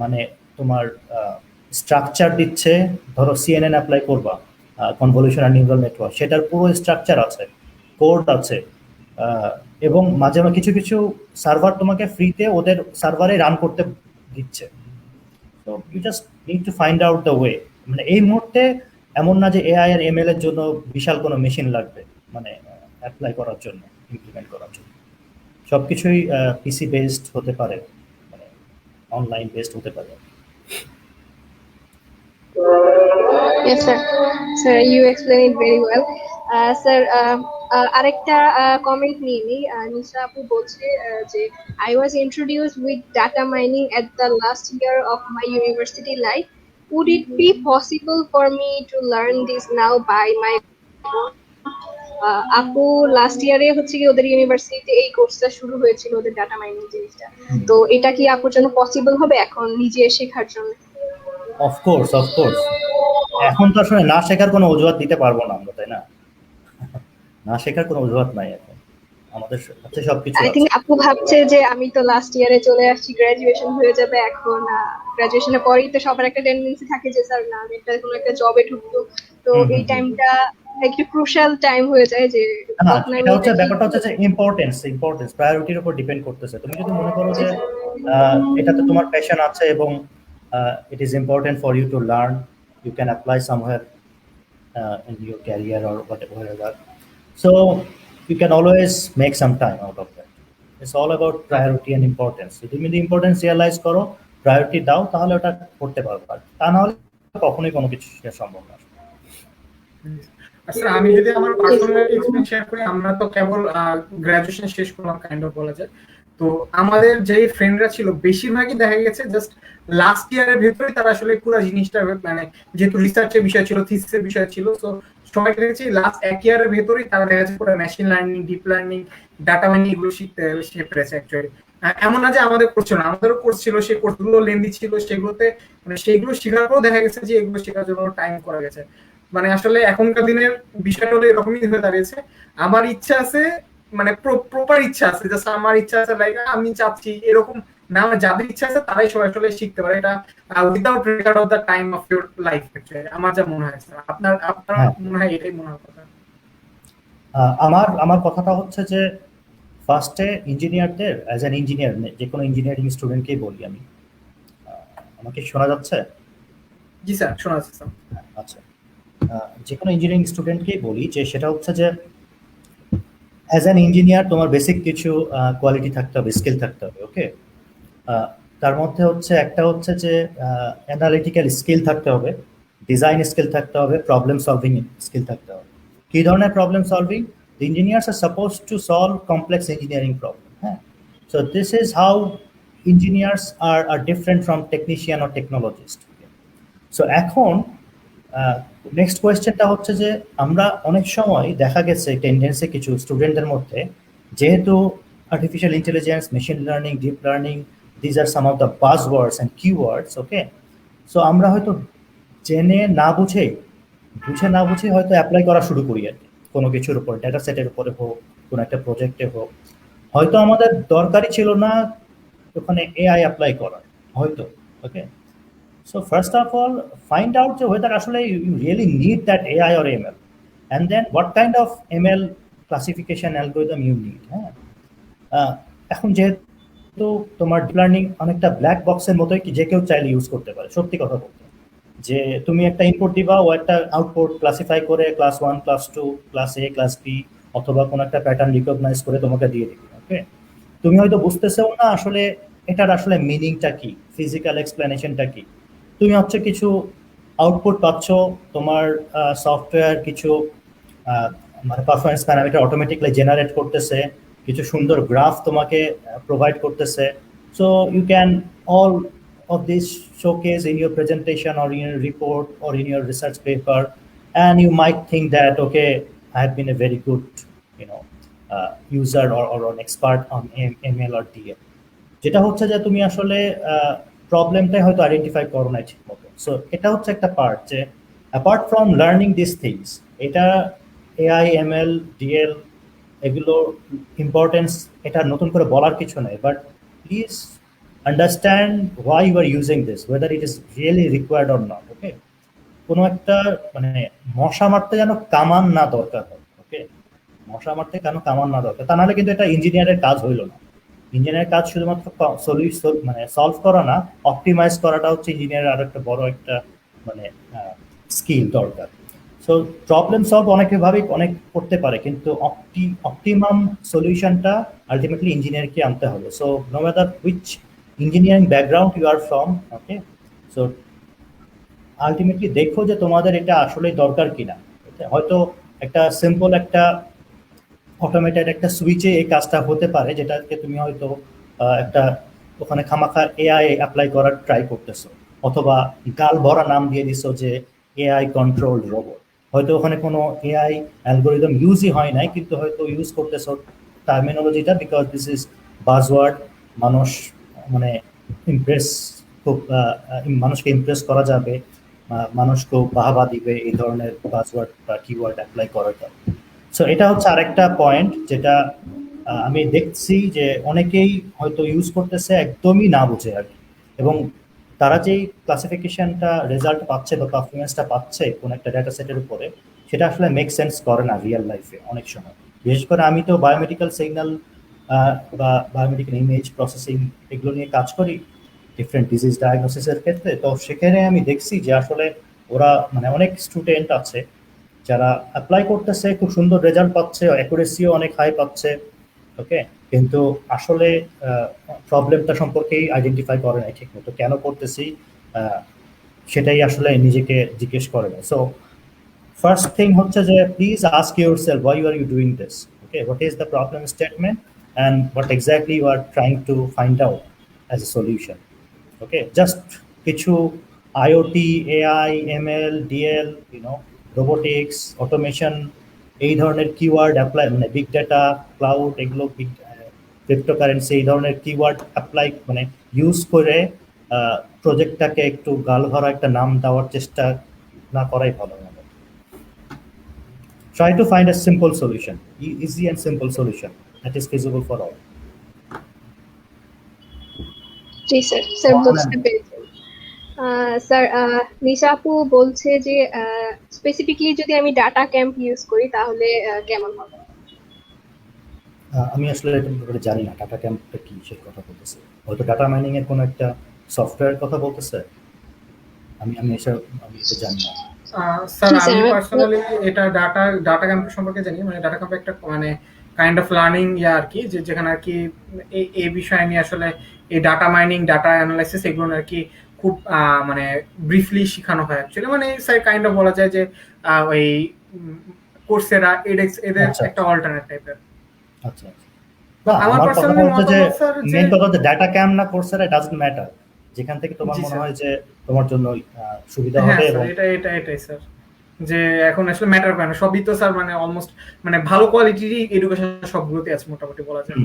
মানে তোমার স্ট্রাকচার দিচ্ছে। ধরো সিএনএন অ্যাপ্লাই করবা, কনভলিউশনাল নিউরাল নেটওয়ার্ক, সেটার পুরো স্ট্রাকচার আছে, কোড আছে, এবং মাঝে মাঝে কিছু কিছু সার্ভার তোমাকে ফ্রিতে ওদের সার্ভারে রান করতে দিচ্ছে। তো you just need to find out the way. মানে এই মুহূর্তে এমন না যে এআই আর এমএল এর জন্য বিশাল কোনো মেশিন লাগবে মানে অ্যাপ্লাই করার জন্য, ইমপ্লিমেন্ট করার জন্য। সবকিছুই পিসি বেসড হতে পারে, মানে অনলাইন বেসড হতে পারে। Yes sir, sir you explain it very well. Sir আরেকটা কমেন্ট নিয়ে নিই। নিশা আপু বলছে যে I was introduced with data mining at the last year of my university life. Would it be possible for me to learn this now by my own? আপু লাস্ট ইয়ারে হচ্ছে কি ওদের ইউনিভার্সিটিতে এই কোর্সটা শুরু হয়েছিল, ওদের ডাটা মাইনিং জিনিসটা। তো এটা কি আপুর জন্য পসিবল হবে এখন নিজে শেখার জন্য? অফকোর্স অফকোর্স, এখন তো আসলে না শেখার কোনো অজুহাত দিতে পারবো না আমরা, তাই না? না শেখার কোনো অজুহাত নাই এখন, আমাদের কাছে সবকিছু আই আছে। থিঙ্ক আপু ভাবছে যে আমি তো লাস্ট ইয়ারে চলে আসছি, গ্রাজুয়েশন হয়ে যাবে এখন, গ্রাজুয়েশনের পরেই তো সবার একটা টেন্ডেন্সি থাকে যে স্যার না একটা কোনো একটা জবে ঢুকতো। তো এই টাইমটা একটু ক্রুশাল টাইম হয়ে যায় যে না, তখন আমি এটা হচ্ছে এটা কি ব্যাপারটা হচ্ছে যে ইম্পর্টেন্স প্রায়োরিটির উপর ডিপেন্ড করতেছে। তুমি যদি মনে করো যে এটাতে তোমার প্যাশন আছে এবং it is important for you to learn, you can apply somewhere in your career or whatever. So you can always make some time out of that. It's all about priority and importance. So তুমি যদি ইম্পর্টেন্স রিয়ালাইজ করো, প্রায়োরিটি দাও, তাহলে ওটা করতে পারবে। আর তা না হলে কখনোই কোনো কিছু শেখা সম্ভব না। আচ্ছা, আমি যদি আমার পার্সোনাল এক্সপেরিয়েন্স শেয়ার করি, আমরা তো কেবল গ্রাজুয়েশন শেষ করলাম কাইন্ড অফ বলা যায়। তো আমাদের যে ফ্রেন্ডরা ছিল বেশিরভাগই দেখা গেছে জাস্ট লাস্ট ইয়ারের ভেতরে তারা আসলে পুরো জিনিসটা মানে যেহেতু রিসার্চের বিষয় ছিল, থিসিসের বিষয় ছিল, তো সবাই দেখেছি লাস্ট এক ইয়ারের ভেতরেই তারা দেখা যাচ্ছে পুরো machine learning, deep learning, data mining এগুলো শিখতে পেরেছে অ্যাকচুয়ালি। এমন না যে আমাদের কোর্স ছিল না, আমাদেরও কোর্স ছিল, সেই কোর্সগুলো লেন্দি ছিল, সেগুলোতে মানে সেইগুলো শেখার পরও দেখা গেছে যে এগুলো শেখার জন্য টাইম করা গেছে। মানে আসলে এখনকার দিনের বিষয়টা হলো এরকমই হয়ে দাঁড়িয়েছে। আমার ইচ্ছা আছে, মানে প্রপার ইচ্ছা আছে, জাস্ট আমার ইচ্ছা আছে লাইক আমি চাচ্ছি এরকম না, আমার যাদের ইচ্ছা আছে তারাই সবাই আসলে শিখতে পারে, এটা without regard of the time of your life. আমার যা মনে হয় স্যার, আপনার মনে হয় এটাই মনে হয় কথা? আমার কথাটা হচ্ছে যে ফার্স্টে ইঞ্জিনিয়ারদের, অ্যাজ অ্যান ইঞ্জিনিয়ার, যে কোনো ইঞ্জিনিয়ারিং স্টুডেন্টকেই বলি আমি। আমাকে শোনা যাচ্ছে? জি স্যার, শোনা যাচ্ছে স্যার। আচ্ছা, যে কোনো ইঞ্জিনিয়ারিং স্টুডেন্টকেই বলি যে সেটা হচ্ছে যে অ্যাজ অ্যান ইঞ্জিনিয়ার তোমার বেসিক কিছু কোয়ালিটি থাকতে হবে, স্কিল থাকতে হবে। ওকে, তার মধ্যে হচ্ছে একটা হচ্ছে যে অ্যানালিটিক্যাল স্কিল থাকতে হবে, ডিজাইন স্কিল থাকতে হবে, প্রবলেম সলভিং স্কিল থাকতে হবে। কী ধরনের problem solving? The engineers are supposed to solve complex engineering problem. So this is how engineers are different from technician or technologist. So এখন নেক্সট কোয়েশ্চেনটা হচ্ছে যে আমরা অনেক সময় দেখা গেছে টেন্ডেন্সি কিছু স্টুডেন্টদের মধ্যে, যেহেতু artificial intelligence, machine learning, deep learning, these are some of the buzzwords and keywords. Okay, so আমরা হয়তো জেনে না বুঝে হয়তো অ্যাপ্লাই করা শুরু করি আর কি, কোনো কিছুর উপর, ডেটা সেটের উপরে হোক, কোনো একটা প্রজেক্টে হোক। হয়তো আমাদের দরকারই ছিল না ওখানে এআই অ্যাপ্লাই করা, হয়তো। ওকে, so first of all, find out whether actually you really need that AI or ML, and then what kind of ML classification algorithm you need. এখন যেহেতু তোমার ডিপ লার্নিং অনেকটা ব্ল্যাক বক্সের মতোই, কি যে কেউ চাইলে ইউজ করতে পারে। সত্যি কথা বলতে, যে তুমি একটা ইনপুট দিবা, ও একটা আউটপুট ক্লাসিফাই করে ক্লাস 1, ক্লাস 2, ক্লাস এ, ক্লাস বি, অথবা কোনো একটা প্যাটার্ন রিকগনাইজ করে তোমাকে দিয়ে দিবে। ওকে, তুমি হয়তো বুঝতেছেও না আসলে এটার আসলে মিনিংটা কি, ফিজিক্যাল এক্সপ্লেনেশনটা কি। তুমি হচ্ছে কিছু আউটপুট পাচ্ছ, তোমার সফটওয়্যার কিছু মানে পারফরমেন্স প্যারামিটার অটোমেটিকলি জেনারেট করতেছে, কিছু সুন্দর গ্রাফ তোমাকে প্রোভাইড করতেছে। So you can all of this showcase in your presentation or in your report or in your research paper, and you might think that, okay, I have been a very good user or an expert on ML or DL. যেটা হচ্ছে যে তুমি আসলে প্রবলেমটাই হয়তো আইডেন্টিফাই করো না ঠিক মতো। সো এটা হচ্ছে একটা পার্ট, যে apart from learning this things, এটা এআই, এমএল, ডিএল, এগুলো ইম্পর্টেন্স, এটা নতুন করে বলার কিছু নেই, but please understand why you are using this, whether it is really required or not. Okay, কোনো একটা মানে মশা মারতে যেন কামান না দরকার হয়। ওকে, মশা মারতে কেন কামান না দরকার, তা নাহলে কিন্তু এটা ইঞ্জিনিয়ারের কাজ হইল না। ইঞ্জিনিয়ারের কাজ শুধুমাত্র মানে সলভ করা না, অপটিমাইজ করাটা হচ্ছে ইঞ্জিনিয়ারের আরো একটা বড় একটা মানে স্কিল দরকার। সো প্রবলেম সলভ অনেকভাবেই অনেক করতে পারে, কিন্তু অপটিমাম সলিউশনটা আলটিমেটলি ইঞ্জিনিয়ারকে আনতে হবে। So no matter which engineering background you are from, okay, so ultimately দেখো যে তোমাদের এটা আসলে দরকার কিনা। হয়তো একটা সিম্পল একটা অটোমেটেড একটা সুইচে এই কাজটা হতে পারে, যেটাকে তুমি হয়তো একটা ওখানে খামাখা এআই অ্যাপ্লাই করার ট্রাই করতেছো, অথবা গাল ভরা নাম দিয়ে দিছো যে এআই কন্ট্রোল রোবট। হয়তো ওখানে কোনো এআই অ্যালগোরিদম ইউজই হয় নাই, কিন্তু হয়তো ইউজ করতেছো টার্মিনোলজিটা বিকজ দিস ইজ বাজওয়ার্ড, মানুষ মানে ইমপ্রেস খুব মানুষকে ইমপ্রেস করা যাবে, মানুষকেও বাহবা দিবে এই ধরনের বাজওয়ার্ড বা কিওয়ার্ড অ্যাপ্লাই করার কারণে। সো এটা হচ্ছে আরেকটা পয়েন্ট যেটা আমি দেখছি যে অনেকেই হয়তো ইউজ করতেছে একদমই না বুঝে আর কি, এবং তারা যেই ক্লাসিফিকেশনটা রেজাল্ট পাচ্ছে বা পারফরমেন্সটা পাচ্ছে কোন একটা ডাটা সেটের উপরে, সেটা আসলে মেক সেন্স করে না রিয়েল লাইফে অনেক সময়। বিশেষ করে আমি তো বায়োমেডিক্যাল সিগন্যাল বা বায়োমেডিক্যাল ইমেজ প্রসেসিং এগুলো নিয়ে কাজ করি ডিফারেন্ট ডিজিজ ডায়াগনোসিসের ক্ষেত্রে। তো সেখানে আমি দেখছি যে আসলে ওরা মানে অনেক স্টুডেন্ট আছে যারা অ্যাপ্লাই করতেছে, খুব সুন্দর রেজাল্ট পাচ্ছে, অ্যাকুরেসিও অনেক হাই পাচ্ছে, ওকে, কিন্তু আসলে প্রবলেমটা সম্পর্কেই আইডেন্টিফাই করে নাই ঠিক মতো, কেন করতেছি সেটাই আসলে নিজেকে জিজ্ঞেস করে না। সো ফার্স্ট থিং হচ্ছে যে please ask yourself why are you doing this, okay, what is the problem statement and what exactly you are trying to find out as a solution. Okay, just কিছু IoT, AI, ML, DL, robotics, automation, এই ধরনের কিওয়ার্ড অ্যাপ্লাই, মানে বিগ ডেটা, ক্লাউড, এগুলো বিগ ক্রিপ্টোকারেন্সি, এই ধরনের কিওয়ার্ড অ্যাপ্লাই মানে ইউজ করে প্রজেক্টটাকে একটু গাল ভরা একটা নাম দেওয়ার চেষ্টা না করাই ভালো। Try to find a simple solution, easy and simple solution that is feasible for all. G sir, sir বুঝতে পেরেছি। স্যার নিশা আপু বলছে যে স্পেসিফিকলি যদি আমি ডাটা ক্যাম্প ইউজ করি তাহলে কেমন হবে? আমি আসলে এটা ব্যাপারে জানি না ডাটা ক্যাম্পটা কি, সে কথা বলতেছে হয়তো ডাটা মাইনিং এর কোনো একটা সফটওয়্যার কথা বলতেছে, আমি এটা জানি না। স্যার আমি পার্সোনালি এটা ডাটা ক্যাম্প সম্পর্কে জানি, মানে ডাটা ক্যাম্প একটা মানে কাইন্ড অফ লার্নিং আর কি, যেখানে আর কি এই বিষয় নিয়ে আসলে এই ডাটা মাইনিং, ডাটা অ্যানালাইসিস এগুলো আর কি খুব মানে ব্রিফলি শেখানো হয় অ্যাকচুয়ালি, মানে স্যার কাইন্ড অফ বলা যায় যে ওই কোর্সেরা, এডেক্স এদের একটা অল্টারনেট টাইপের। আচ্ছা, আমার পার্সোনালি মতামত স্যার যে মেইন কথা হচ্ছে ডাটা ক্যাম্প না কোর্সেরা, ডাজন্ট ম্যাটার, যেখান থেকে তোমার মনে হয় যে তোমার জন্য সুবিধা হবে। এবং এটাই স্যার, যে এখন আসলে ম্যাটার করে না, সবই তো স্যার মানে অলমোস্ট মানে ভালো কোয়ালিটিরই এডুকেশন সবগুলোতে আছে মোটামুটি বলা যায়।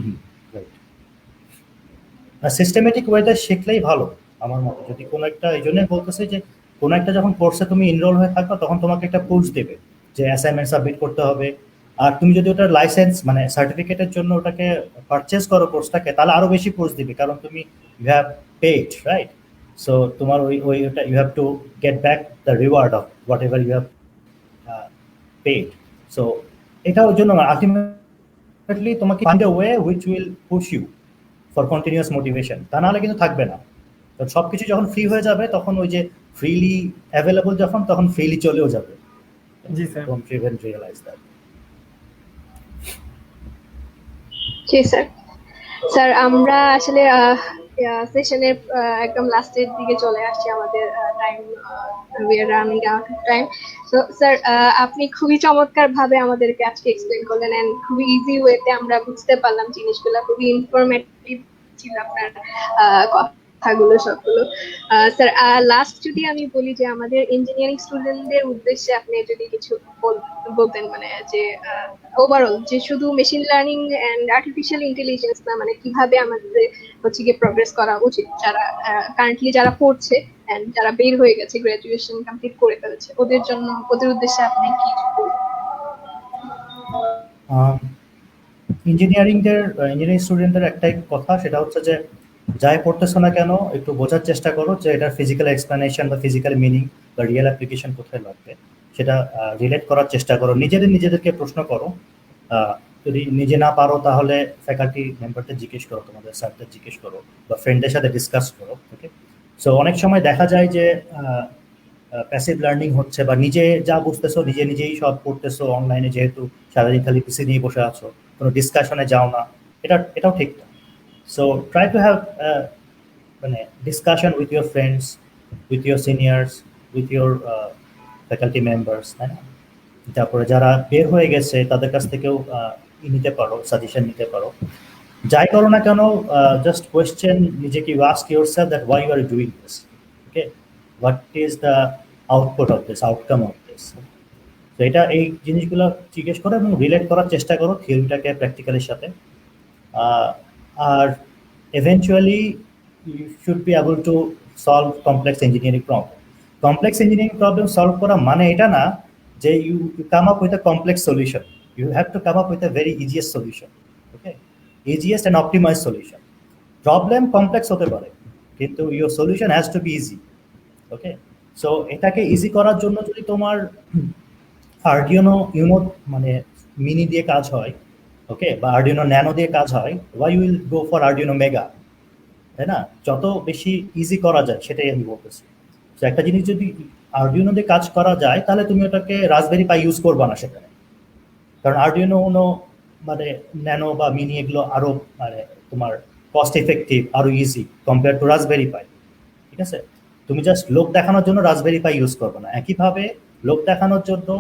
সিস্টেমেটিক ওয়েতে শিখলেই ভালো আমার মতে। যদি কোনো একটা, এই জন্য বলতেছে যে কোনো একটা যখন কোর্সে তুমি এনরোল হয়ে থাকবে তখন তোমাকে একটা পুশ দেবে যে অ্যাসাইনমেন্ট সাবমিট করতে হবে, আর তুমি যদি ওটার লাইসেন্স মানে সার্টিফিকেটের জন্য ওটাকে পারচেজ করো কোর্সটাকে, তাহলে আরো বেশি পুশ দিবে, কারণ তুমি you have paid, right? So তোমার ওই ওটা you have to get back the reward of what ever you have paid. So এটা ওর জন্য আলটিমেটলি তোমাকে find a way which will push you for continuous motivation, তা নাহলে কিন্তু থাকবে না। তো সবকিছু যখন ফ্রি হয়ে যাবে তখন ওই যে ফ্রিলি অ্যাভেলেবল যখন, তখন ফ্রিলি চলেও যাবে। জি sir, don't even realise that. জি স্যার। স্যার আমরা আসলে সেশনের একদম লাস্টের দিকে চলে আসছি, আমাদের time, we are running out of time. So sir আপনি খুবই চমৎকার ভাবে আমাদেরকে আজকে এক্সপ্লেন করলেন, এন্ড খুবই ইজি ওয়েতে আমরা বুঝতে পারলাম জিনিসগুলো, খুবই ইনফরমেটিভ ছিল আপনার কথাগুলো সবগুলো। স্যার লাস্ট যদি আমি বলি যে আমাদের ইঞ্জিনিয়ারিং স্টুডেন্টদের উদ্দেশ্যে আপনি যদি কিছু বলতেন, মানে যে ওভারঅল যে শুধু machine learning and artificial intelligence না, মানে কিভাবে আমাদের হচ্ছে গিয়ে প্রোগ্রেস করা উচিত, যারা কারেন্টলি যারা পড়ছে এন্ড যারা বের হয়ে গেছে, গ্রাজুয়েশন কমপ্লিট করে ফেলেছে, ওদের জন্য, ওদের উদ্দেশ্যে আপনি কি বলবেন? ইঞ্জিনিয়ারিং স্টুডেন্টদের একটাই কথা, সেটা হচ্ছে যে যাই পড়তেছো না কেন একটু বোঝার চেষ্টা করো যে এটার ফিজিক্যাল এক্সপ্লেনেশন বা ফিজিক্যাল মিনিং বা রিয়েল অ্যাপ্লিকেশন কোথায় লাগবে, সেটা রিলেট করার চেষ্টা করো। নিজেদেরকে প্রশ্ন করো, যদি নিজে না পারো তাহলে ফ্যাকাল্টি মেম্বারদের জিজ্ঞেস করো, তোমাদের স্যারদের জিজ্ঞেস করো, বা ফ্রেন্ডের সাথে ডিসকাস করো। ওকে, সো অনেক সময় দেখা যায় যে প্যাসিভ লার্নিং হচ্ছে, বা নিজে যা বুঝতেছো নিজেই সব করতেছো অনলাইনে, যেহেতু সারাদিন খালি পিসি নিয়ে বসে আছো, কোনো ডিসকাশনে যাও না, এটাও ঠিক না। So try to have discussion with your friends, with your seniors, with your faculty members. তারপরে যারা বের হয়ে গেছে তাদের কাছ থেকেও নিতে পারো, সাজেশন নিতে পারো। যাই করো না কেন, জাস্ট কোয়েশ্চেন নিজেকে, you ask yourself that why you are doing this, okay, what is the output of this, outcome of this. So তো এটা এই জিনিসগুলো জিজ্ঞেস করো এবং রিলেট করার চেষ্টা করো থিওরিটাকে প্র্যাকটিক্যালের সাথে। আর eventually you should be able to solve complex engineering problem. Complex engineering problem solve করা মানে এটা না যে you come up with a complex solution. You have to come up with a very easiest solution. Okay, easiest and optimized solution. Problem complex হতে পারে কিন্তু your solution has to be easy. Okay, so এটাকে ইজি করার জন্য যদি তোমার আরডিনো ইউনো মানে মিনি দিয়ে কাজ হয়, ওকে, বা আরডিনো ন্যানো দিয়ে কাজ হয়, why you will go for Arduino mega, তাই না? যত বেশি ইজি করা যায় সেটাই আমি বলতেছি। তো একটা জিনিস যদি আরডিনো দিয়ে কাজ করা যায় তাহলে তুমি ওটাকে রাসবেরি পাই ইউজ করবা না সেখানে, কারণ আরডিনো উনো মানে ন্যানো বা মিনি এগুলো আরো মানে তোমার কস্ট এফেক্টিভ, আরো ইজি কম্পেয়ার টু রাসবেরি পাই। ঠিক আছে, তুমি জাস্ট লোক দেখানোর জন্য রাসবেরি পাই ইউজ করবে না, একইভাবে লোক দেখানোর জন্য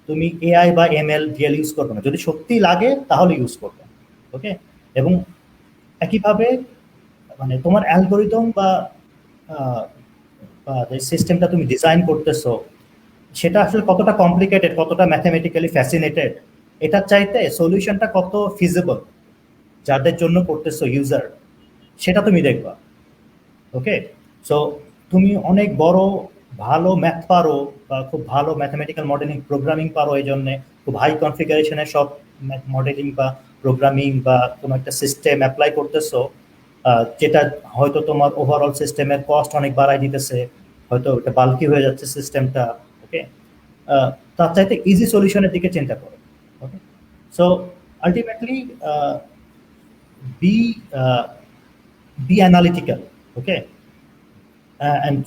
তুমি এআই বা এমএল ডিএল ইউজ করবে না, যদি সত্যি লাগে তাহলে ইউজ করবে। ওকে, এবং একইভাবে মানে তোমার অ্যালগোরিদম বা যে সিস্টেমটা তুমি ডিজাইন করতেছো সেটা আসলে কতটা কমপ্লিকেটেড, কতটা ম্যাথমেটিক্যালি ফ্যাসিনেটেড, এটার চাইতে সলিউশনটা কত ফিজিবল যাদের জন্য করতেছো ইউজার, সেটা তুমি দেখবা। ওকে, সো তুমি অনেক বড় ভালো ম্যাথ পারো বা খুব ভালো ম্যাথমেটিক্যাল মডেলিং প্রোগ্রামিং পারো, এই জন্যে খুব হাই কনফিগারেশনের সব মডেলিং বা প্রোগ্রামিং বা কোনো একটা সিস্টেম অ্যাপ্লাই করতেছো, যেটা হয়তো তোমার ওভারঅল সিস্টেমের কস্ট অনেক বাড়াই দিতেছে, হয়তো ওটা বাল্কি হয়ে যাচ্ছে সিস্টেমটা। ওকে, তার চাইতে ইজি সলিউশনের দিকে চিন্তা করো। Okay, so ultimately be analytical, okay, and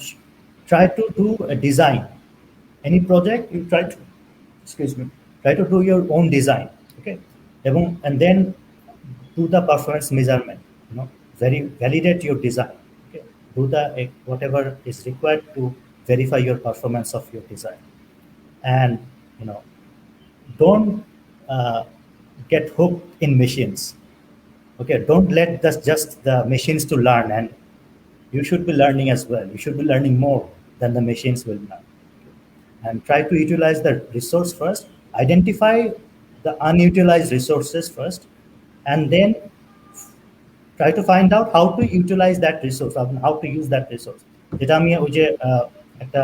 try to do a design. Any project you try to do your own design, okay, and then do the performance measurement, validate your design, okay, do the whatever is required to verify your performance of your design, and don't get hooked in machines. Okay, don't let just the machines to learn, and you should be learning as well. You should be learning more than the machines will learn. And try to utilize the resource first, identify the unutilized resources first, and then try to find out how to utilize that resource, how to use that resource. যেটা আমি ওই যে একটা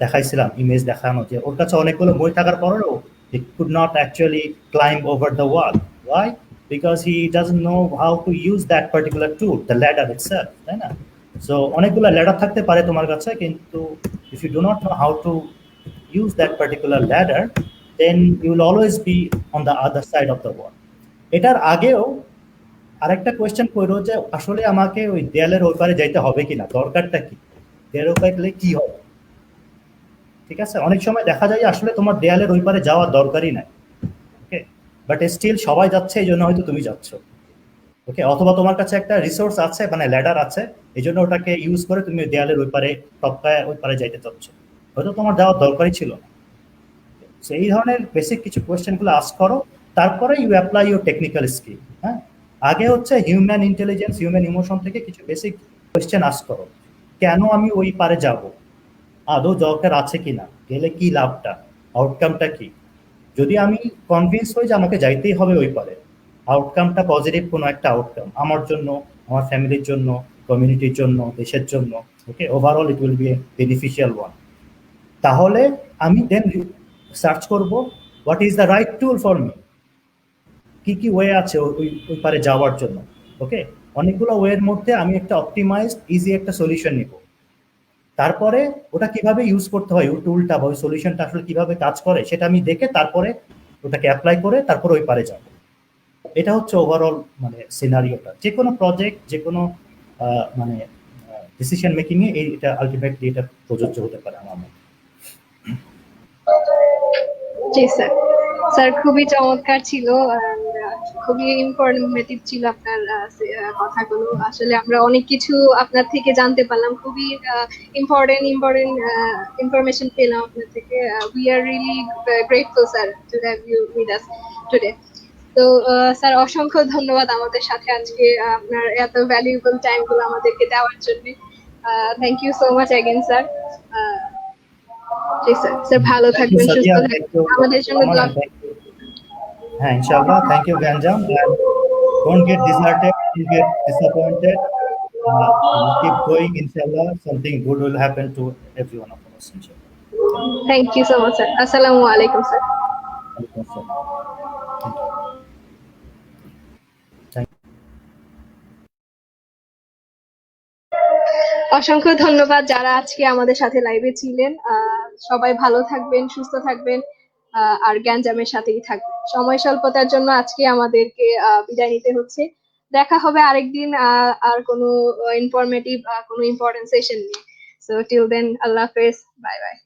দেখাইছিলাম ইমেজ দেখানো, যে ওর কাছে অনেকগুলো বই থাকার পরেও he could not actually climb over the wall. Why? Because he doesn't know how to use that particular tool, the ladder itself, তাই না? So অনেকগুলো ladder থাকতে পারে তোমার কাছে, কিন্তু if you do not know how to use that particular ladder, then you will always be on the other side of the wall. এটার আগেও আরেকটা কোয়েশ্চেন করো যে আসলে আমাকে ওই দেয়ালের ওই পারে যাইতে হবে কিনা, দরকারটা কি, দেয়ালের ওই পারে গেলে কি হবে? ঠিক আছে, অনেক সময় দেখা যায় আসলে তোমার দেয়ালের ওই পারে যাওয়ার দরকারই নাই, ওকে, বাট স্টিল সবাই যাচ্ছে এই জন্য হয়তো তুমি যাচ্ছ। ওকে, অথবা তোমার কাছে একটা রিসোর্স আছে, মানে ল্যাডার আছে, এই জন্য ওটাকে ইউজ করে তুমি দেয়ালের ওই পারে টপকায় ওই পারে যাইতে চাচ্ছ, হয়তো তোমার যাওয়ার দরকারই ছিল না। সো এই ধরনের বেসিক কিছু কোয়েশ্চেনগুলো আস্ক করো, তারপরে you apply your technical skill. হ্যাঁ, আগে হচ্ছে হিউম্যান ইন্টেলিজেন্স, হিউম্যান ইমোশন থেকে কিছু বেসিক কোয়েশ্চেন আস্ক করো। কেন আমি ওই পারে যাব, আদৌ দরকার আছে কিনা, গেলে কি লাভটা, আউটকামটা কি? যদি আমি কনভিন্স হই যে আমাকে যাইতেই হবে ওই পারে, আউটকামটা পজিটিভ কোনো একটা আউটকাম আমার জন্য, আমার ফ্যামিলির জন্য, কমিউনিটির জন্য, দেশের জন্য, okay, overall it will be a beneficial one, তাহলে আমি দেন সার্চ করব what is the right tool for me, কি কি ওয়ে আছে ওই পারে যাওয়ার জন্য। ওকে, অনেকগুলো ওয়ের মধ্যে আমি একটা অপটিমাইজড ইজি একটা সলিউশন নিব, তারপরে ওটা কিভাবে ইউজ করতে হয়, ওই টুলটা বা ওই সলিউশনটা আসলে কিভাবে কাজ করে সেটা আমি দেখে তারপরে ওটাকে অ্যাপ্লাই করে তারপরে ওই পারে যাব। এটা হচ্ছে ওভারঅল মানে সিনারিওটা, যে কোনো প্রজেক্ট, যে কোনো মানে ডিসিশন মেকিং এ এটা আলটিমেটলি এটা প্রযোজ্য হতে পারে আমার মতে। জি স্যার, স্যার খুবই চমৎকার ছিল, খুবই ইনফরমেটিভ ছিল আপনার কথাগুলো। আসলে আমরা অনেক কিছু আপনার থেকে জানতে পারলাম, খুবই ইম্পর্টেন্ট ইনফরমেশন পেলাম আপনার থেকে। We are really grateful sir to have you with us today. তো স্যার অসংখ্য ধন্যবাদ আমাদের সাথে আজকে আপনার এত ভ্যালুয়েবল টাইমগুলো আমাদেরকে দেওয়ার জন্য। Thank you so much again sir. জি স্যার, স্যার ভালো Thank you, থাকবেন, সুস্থ Sadia. থাকবেন, Thank you, আমাদের Dr. জন্য Aman, দোয়া and thank you. Inshallah. Thank you, Ganjam. And don't get disheartened, don't get disappointed. You keep going, inshallah. Something good will happen to every one of us, inshallah. Thank you so much sir. আসসালামু আলাইকুম sir. Thank you. Thank you. Thank you. অসংখ্য ধন্যবাদ যারা আজকে আমাদের সাথে লাইভে ছিলেন। সবাই ভালো থাকবেন, সুস্থ থাকবেন, আর জ্ঞানজামের সাথেই থাকবেন। সময় স্বল্পতার জন্য আজকে আমাদেরকে বিদায় নিতে হচ্ছে। দেখা হবে আরেকদিন আর কোনো ইনফরমেটিভ কোনো ইম্পর্টেন্ট সেশন নিয়ে। সো টিল দেন, আল্লাহ হাফেজ, বাই বাই।